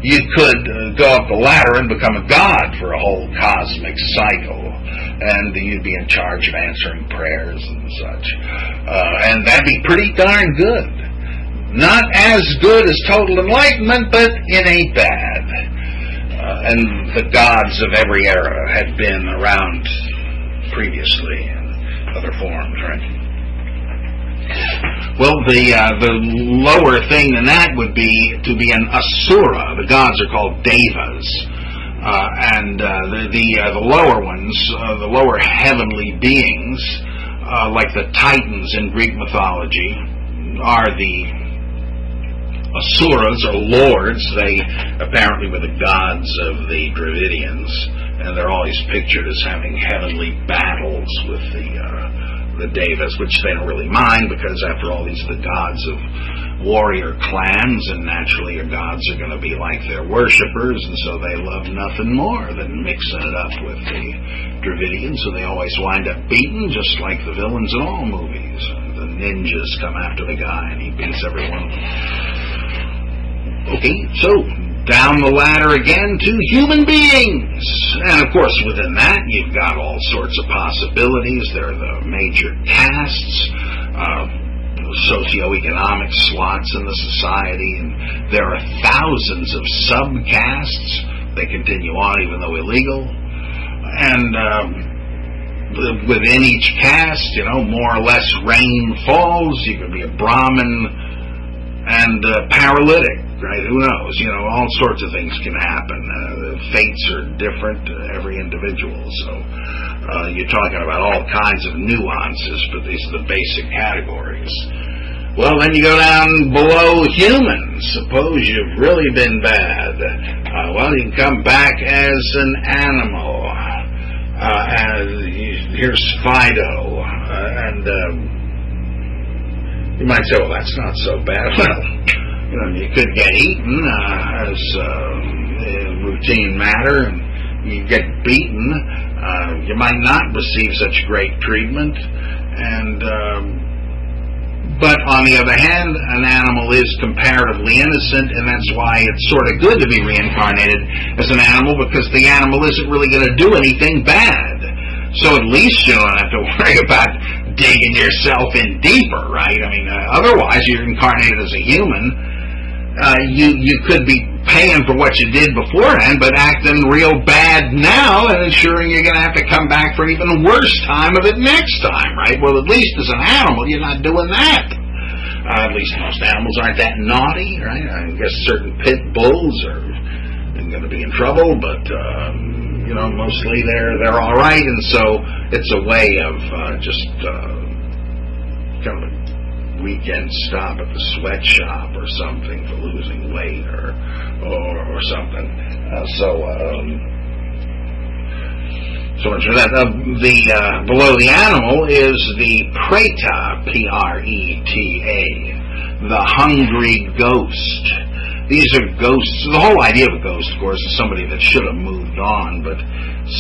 You could go up the ladder and become a god for a whole cosmic cycle, and you'd be in charge of answering prayers and such. And that'd be pretty darn good. Not as good as total enlightenment, but it ain't bad. And the gods of every era had been around previously in other forms, right? Well, the lower thing than that would be to be an asura. The gods are called devas, and the lower ones, the lower heavenly beings, like the Titans in Greek mythology, are the asuras, or lords. They apparently were the gods of the Dravidians, and they're always pictured as having heavenly battles with the devas, which they don't really mind, because after all, these are the gods of warrior clans, and naturally your gods are going to be like their worshippers, and so they love nothing more than mixing it up with the Dravidians, so they always wind up beaten, just like the villains in all movies. The ninjas come after the guy, and he beats everyone. Okay, so down the ladder again to human beings. And of course within that you've got all sorts of possibilities. There are the major castes, socioeconomic slots in the society, and there are thousands of subcastes. They continue on even though illegal. And within each caste, more or less rain falls. You could be a Brahmin and paralytic. Right? Who knows? All sorts of things can happen. The fates are different to every individual. So you're talking about all kinds of nuances, but these are the basic categories. Well, then you go down below humans. Suppose you've really been bad. Well, you can come back as an animal. Here's Fido. And you might say, well, that's not so bad. Well, you could get eaten as a routine matter, and you get beaten. You might not receive such great treatment, but on the other hand, an animal is comparatively innocent, and that's why it's sort of good to be reincarnated as an animal, because the animal isn't really going to do anything bad. So at least you don't have to worry about digging yourself in deeper, right? I mean, otherwise you're incarnated as a human. You could be paying for what you did beforehand, but acting real bad now and ensuring you're going to have to come back for an even worse time of it next time, right? Well, at least as an animal, you're not doing that. At least most animals aren't that naughty, right? I guess certain pit bulls are going to be in trouble, but mostly they're all right, and so it's a way of just kind of a weekend stop at the sweatshop or something for losing weight or something. Below the animal is the preta, P-R-E-T-A, the hungry ghost. These are ghosts. The whole idea of a ghost, of course, is somebody that should have moved on, but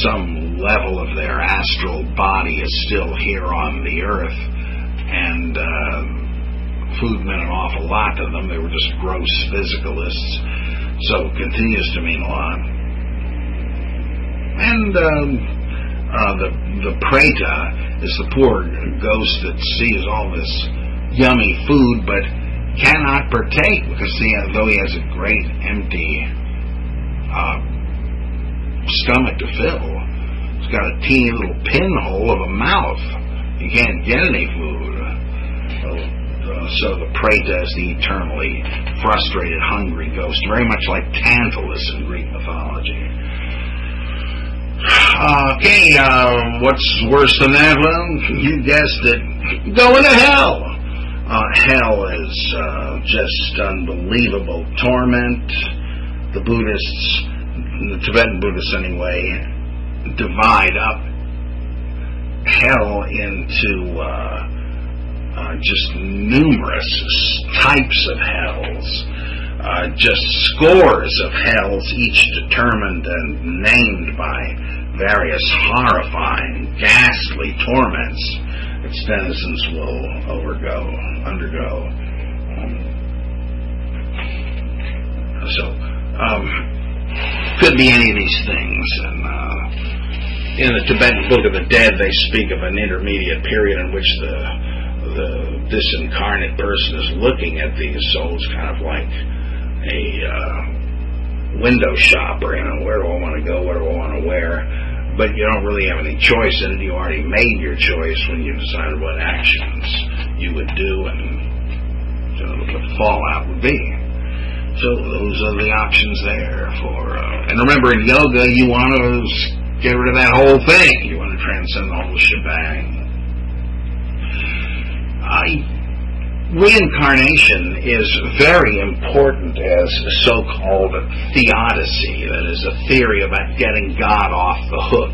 some level of their astral body is still here on the earth, and food meant an awful lot to them. They were just gross physicalists. So it continues to mean a lot. And the preta is the poor ghost that sees all this yummy food but cannot partake because though he has a great empty stomach to fill, he's got a teeny little pinhole of a mouth. You can't get any food. So the preta is the eternally frustrated, hungry ghost, very much like Tantalus in Greek mythology. Okay, what's worse than that? Well, you guessed it. Going to hell. Hell is just unbelievable torment. The Buddhists, the Tibetan Buddhists anyway, divide up hell into just numerous types of hells, just scores of hells, each determined and named by various horrifying, ghastly torments its denizens will undergo. Could be any of these things. And in the Tibetan Book of the Dead, they speak of an intermediate period in which the disincarnate person is looking at these souls kind of like a window shopper. Where do I want to go? What do I want to wear? But you don't really have any choice in it. You already made your choice when you decided what actions you would do and what the fallout would be. So those are the options there for. And remember, in yoga, you want to get rid of that whole thing. You want to transcend the whole shebang. Reincarnation is very important as a so-called theodicy, that is a theory about getting God off the hook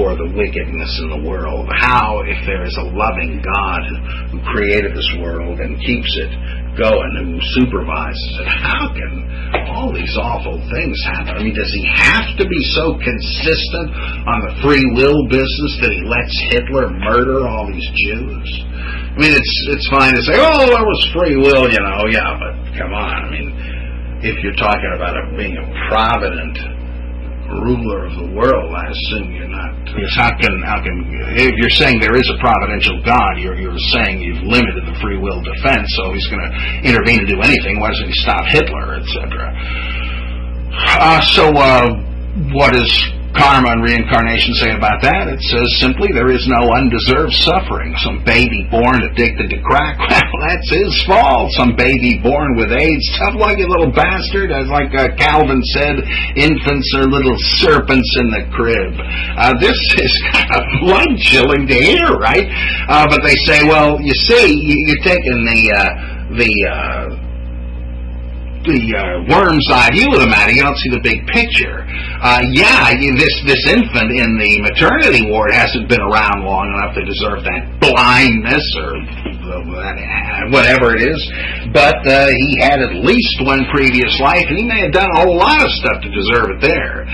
for the wickedness in the world. How, if there is a loving God who created this world and keeps it going, who supervises it, how can all these awful things happen? I mean, does he have to be so consistent on the free will business that he lets Hitler murder all these Jews? I mean, it's fine to say, oh, there was free will, yeah, but come on. I mean, if you're talking about being a provident ruler of the world, I assume you're not. Yes, how can if you're saying there is a providential God, you're saying you've limited the free will defense, so he's going to intervene and do anything. Why doesn't he stop Hitler, etc.? What does karma and reincarnation say about that? It says simply there is no undeserved suffering. Some baby born addicted to crack, well, that's his fault. Some baby born with AIDS, tough luck, you little bastard. As like Calvin said, infants are little serpents in the crib. This is kind of blood-chilling to hear, right? But they say, well, you see, you're taking the worm's eye view of the matter. You don't see the big picture. This infant in the maternity ward hasn't been around long enough to deserve that blindness or whatever it is, but he had at least one previous life, and he may have done a whole lot of stuff to deserve it there.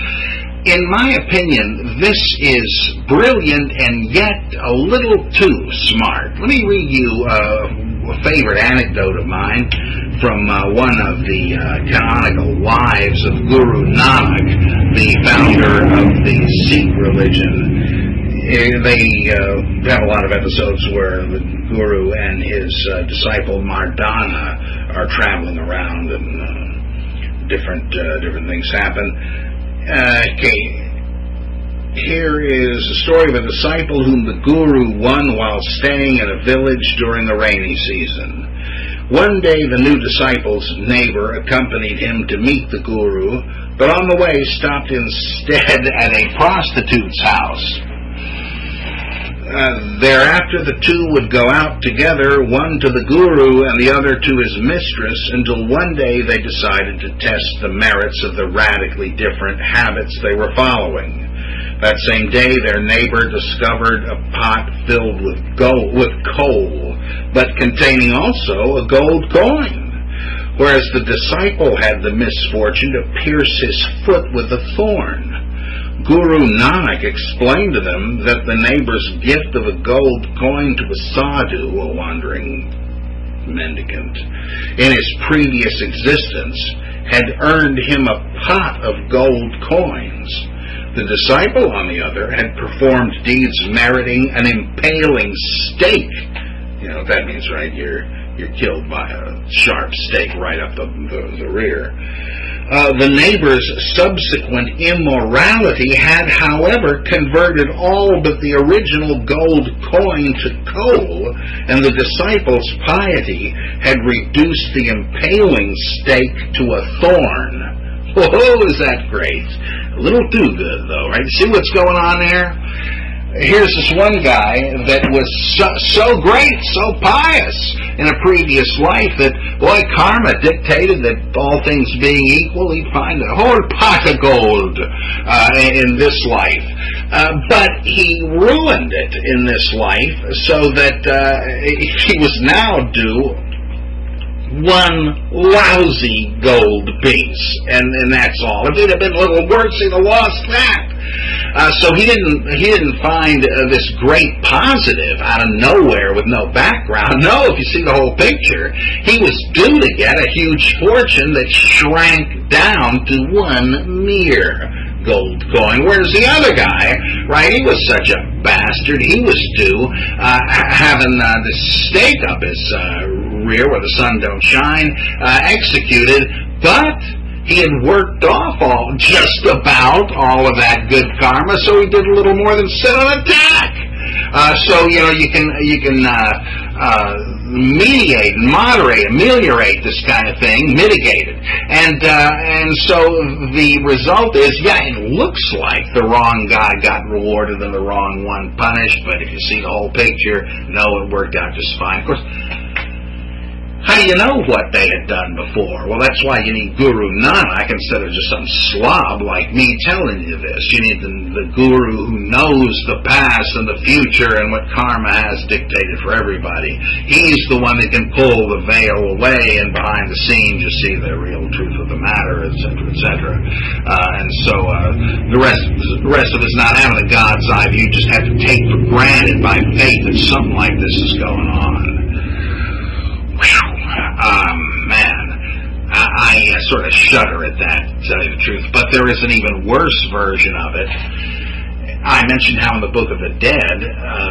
In my opinion, this is brilliant and yet a little too smart. Let me read you a favorite anecdote of mine from one of the canonical wives of Guru Nanak, the founder of the Sikh religion. They have a lot of episodes where the Guru and his disciple Mardana are traveling around and different things happen. Here is a story of a disciple whom the Guru won while staying in a village during the rainy season. One day the new disciple's neighbor accompanied him to meet the Guru, but on the way stopped instead at a prostitute's house. Thereafter the two would go out together, one to the Guru and the other to his mistress, until one day they decided to test the merits of the radically different habits they were following. That same day, their neighbor discovered a pot filled with coal, but containing also a gold coin, whereas the disciple had the misfortune to pierce his foot with a thorn. Guru Nanak explained to them that the neighbor's gift of a gold coin to a sadhu, a wandering mendicant in his previous existence had earned him a pot of gold coins. The disciple, on the other, had performed deeds meriting an impaling stake. You know what that means, right? You're killed by a sharp stake right up the rear. The neighbor's subsequent immorality had, however, converted all but the original gold coin to coal, and the disciple's piety had reduced the impaling stake to a thorn. Whoa, is that great? A little too good, though, right? See what's going on there? Here's this one guy that was so great, so pious in a previous life that, boy, karma dictated that all things being equal, he'd find a whole pot of gold in this life. But he ruined it in this life so that he was now due one lousy gold piece, and that's all. If it had been a little worse, he'd have lost that. So he didn't find this great positive out of nowhere with no background. No, if you see the whole picture, he was due to get a huge fortune that shrank down to one mere gold coin. Whereas the other guy, right, he was such a bastard. He was due having this stake up his rear where the sun don't shine, executed, but he had worked off just about all of that good karma, so he did a little more than sit on a tack. So you know you can mediate, moderate, ameliorate this kind of thing, mitigate it, and so the result is, yeah, it looks like the wrong guy got rewarded and the wrong one punished, but if you see the whole picture, no, it worked out just fine. Of course, how do you know what they had done before? Well, that's why you need Guru Nanak instead of just some slob like me telling you this. You need the guru who knows the past and the future and what karma has dictated for everybody. He's the one that can pull the veil away, and behind the scenes you see the real truth of the matter, etc., etc. And so the rest of it's not having a God's eye view. You just have to take for granted by faith that something like this is going on. Man, I sort of shudder at that, to tell you the truth. But there is an even worse version of it. I mentioned how in the Book of the Dead,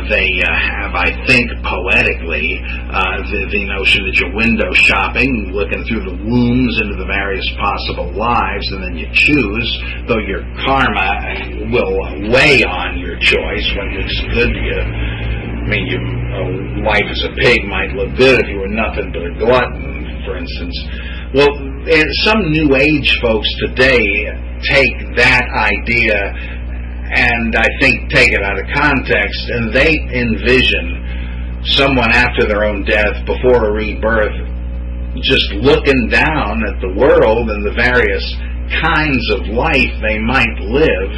they have, I think, poetically, the notion that you're window shopping, looking through the wombs into the various possible lives, and then you choose, though your karma will weigh on your choice when it looks good to you. I mean, life as a pig might look good if you were nothing but a glutton, for instance. Well, some New Age folks today take that idea and I think take it out of context, and they envision someone after their own death, before a rebirth, just looking down at the world and the various kinds of life they might live,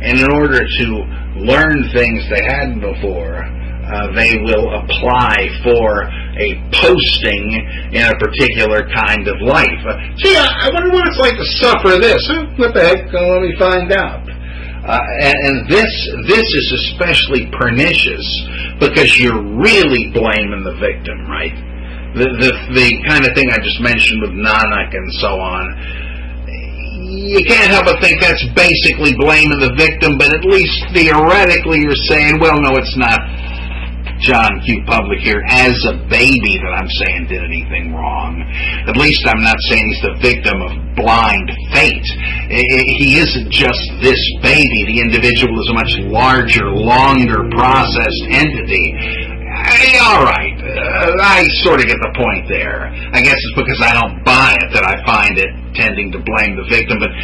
and in order to learn things they hadn't before, they will apply for a posting in a particular kind of life. Gee, I wonder what it's like to suffer this. What the heck? Let me find out. And this is especially pernicious because you're really blaming the victim, right? The kind of thing I just mentioned with Nanak and so on. You can't help but think that's basically blaming the victim, but at least theoretically you're saying, well, no, it's not John Q. Public here as a baby that I'm saying did anything wrong. At least I'm not saying he's the victim of blind fate. He isn't just this baby. The individual is a much larger, longer processed entity. All right, I sort of get the point there. I guess it's because I don't buy it that I find it tending to blame the victim, but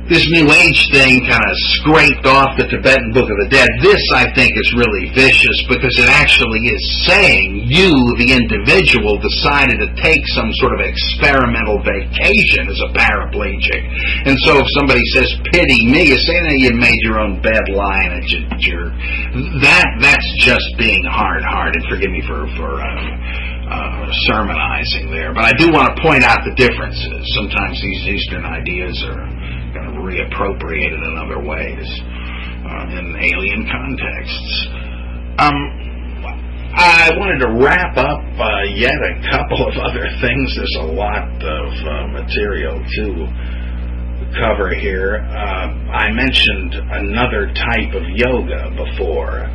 this New Age thing kind of scraped off the Tibetan Book of the Dead. This, I think, is really vicious because it actually is saying you, the individual, decided to take some sort of experimental vacation as a paraplegic. And so if somebody says, pity me, you say, you made your own bed lying at you jerk. That's just being hard-hearted. Forgive me for sermonizing there. But I do want to point out the differences. Sometimes these Eastern ideas are kind of reappropriated in other ways, in alien contexts. I wanted to wrap up yet a couple of other things. There's a lot of material to cover here. I mentioned another type of yoga before.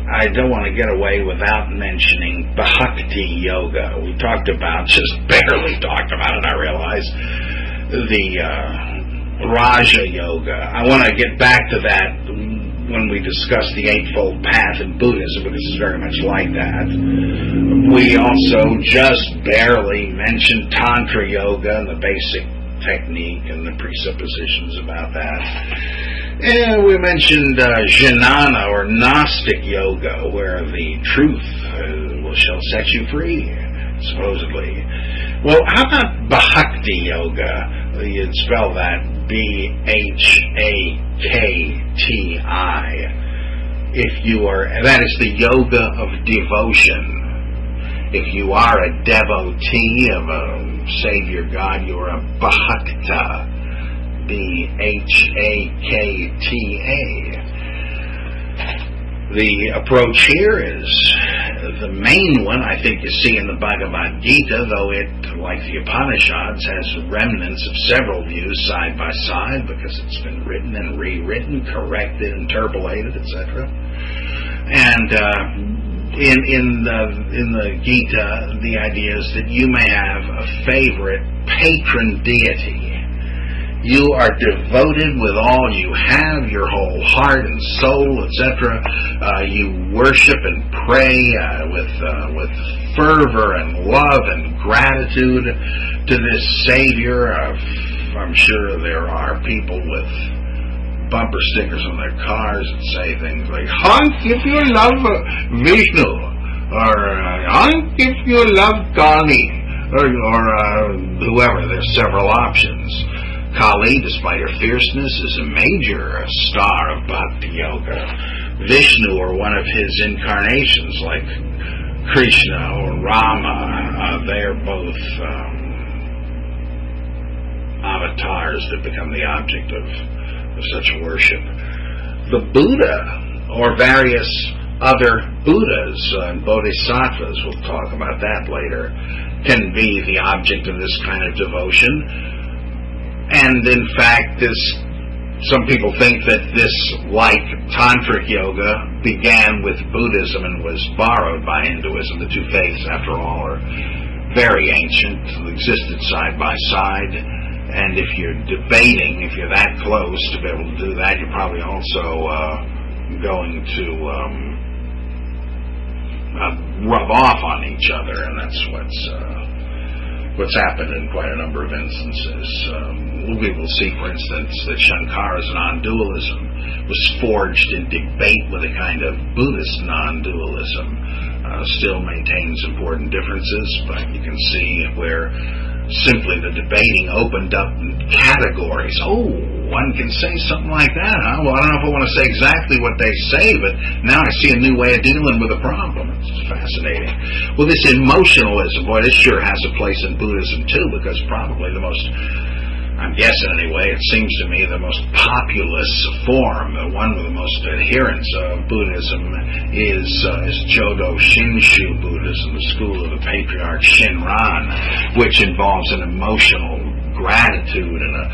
I don't want to get away without mentioning Bhakti yoga. We just barely talked about it, I realize. The Raja yoga. I want to get back to that when we discuss the Eightfold Path in Buddhism, because it's very much like that. We also just barely mentioned Tantra yoga and the basic technique and the presuppositions about that. And we mentioned Jnana or Gnostic yoga, where the truth shall set you free, supposedly. Well, how about Bhakti yoga? You'd spell that Bhakti. That is the yoga of devotion. If you are a devotee of a Savior God, you're a Bhakta. Bhakta. The approach here is the main one, I think, you see in the Bhagavad Gita, though it, like the Upanishads, has remnants of several views side by side because it's been written and rewritten, corrected, interpolated, etc. And in the Gita, the idea is that you may have a favorite patron deity. You are devoted with all you have, your whole heart and soul, etc. You worship and pray with fervor and love and gratitude to this Savior. I'm sure there are people with bumper stickers on their cars that say things like, "Honk if you love Vishnu," or "Honk if you love Kali," or whoever. There's several options. Kali, despite her fierceness, is a major star of Bhakti Yoga. Vishnu, or one of his incarnations, like Krishna or Rama, they are both avatars that become the object of such worship. The Buddha, or various other Buddhas and Bodhisattvas, we'll talk about that later, can be the object of this kind of devotion. And in fact, some people think that this, like Tantric yoga, began with Buddhism and was borrowed by Hinduism. The two faiths, after all, are very ancient, existed side by side. And if you're debating, if you're that close to be able to do that, you're probably also going to rub off on each other, and that's what's happened in quite a number of instances. We will see, for instance, that Shankara's non-dualism was forged in debate with a kind of Buddhist non-dualism. Still maintains important differences, but you can see where simply the debating opened up categories. Oh, one can say something like that, huh? Well, I don't know if I want to say exactly what they say, but now I see a new way of dealing with a problem. It's fascinating. Well, this emotionalism, boy, this sure has a place in Buddhism, too, because probably the most, I'm guessing anyway, it seems to me the most populous form, the one with the most adherents of Buddhism is Jodo Shinshu Buddhism, the school of the patriarch Shinran, which involves an emotional gratitude and a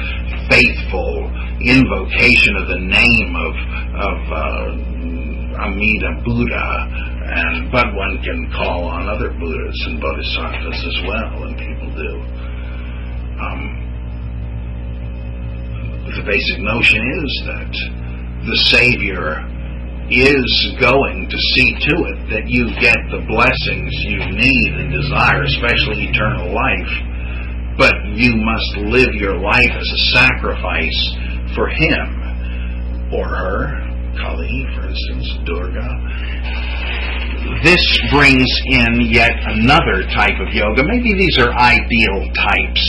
faithful invocation of the name of Amida Buddha, but one can call on other Buddhas and Bodhisattvas as well, and people do. The basic notion is that the Savior is going to see to it that you get the blessings you need and desire, especially eternal life, but you must live your life as a sacrifice for him or her, Kali, for instance, Durga. This brings in yet another type of yoga. Maybe these are ideal types.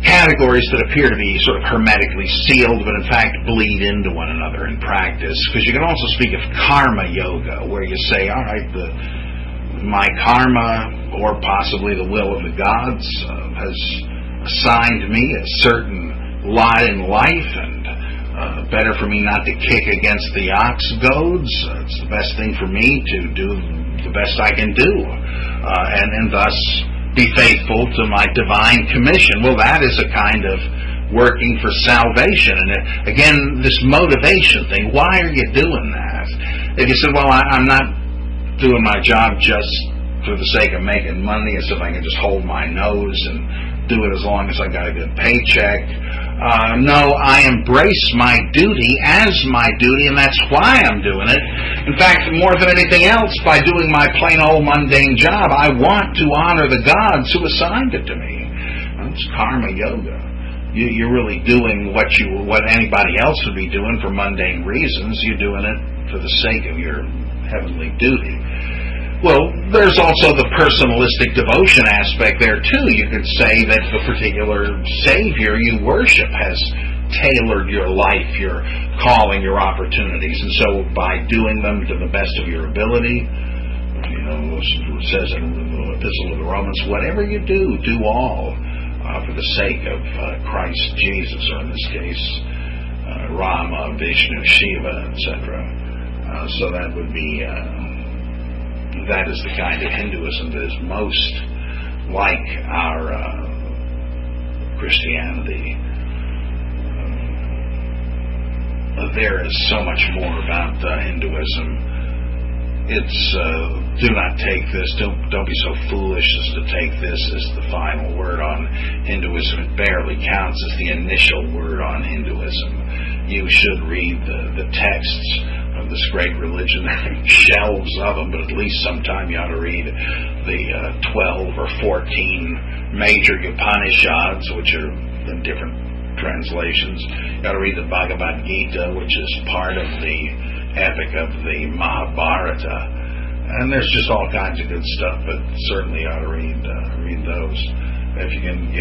Categories that appear to be sort of hermetically sealed, but in fact bleed into one another in practice. Because you can also speak of karma yoga, where you say, all right, my karma, or possibly the will of the gods, has assigned me a certain lot in life, and better for me not to kick against the ox goads. It's the best thing for me to do the best I can do, and thus be faithful to my divine commission. Well, that is a kind of working for salvation. And again, this motivation thing, why are you doing that? If you said, well, I'm not doing my job just for the sake of making money, as if I can just hold my nose and do it as long as I got a good paycheck. No, I embrace my duty as my duty, and that's why I'm doing it. In fact, more than anything else, by doing my plain old mundane job, I want to honor the gods who assigned it to me. It's karma yoga. You're really doing what anybody else would be doing for mundane reasons. You're doing it for the sake of your heavenly duty. Well, there's also the personalistic devotion aspect there, too. You could say that the particular Savior you worship has tailored your life, your calling, your opportunities. And so by doing them to the best of your ability, it says in the Epistle of the Romans, whatever you do, do all for the sake of Christ Jesus, or in this case, Rama, Vishnu, Shiva, etc. So that would be... that is the kind of Hinduism that is most like our Christianity. There is so much more about Hinduism. It's do not take this. Don't be so foolish as to take this as the final word on Hinduism. It barely counts as the initial word on Hinduism. You should read the texts of this great religion. There are shelves of them, but at least sometime you ought to read the 12 or 14 major Upanishads, which are in different translations. You ought to read the Bhagavad Gita, which is part of the epic of the Mahabharata. And there's just all kinds of good stuff, but certainly you ought to read those. If you can get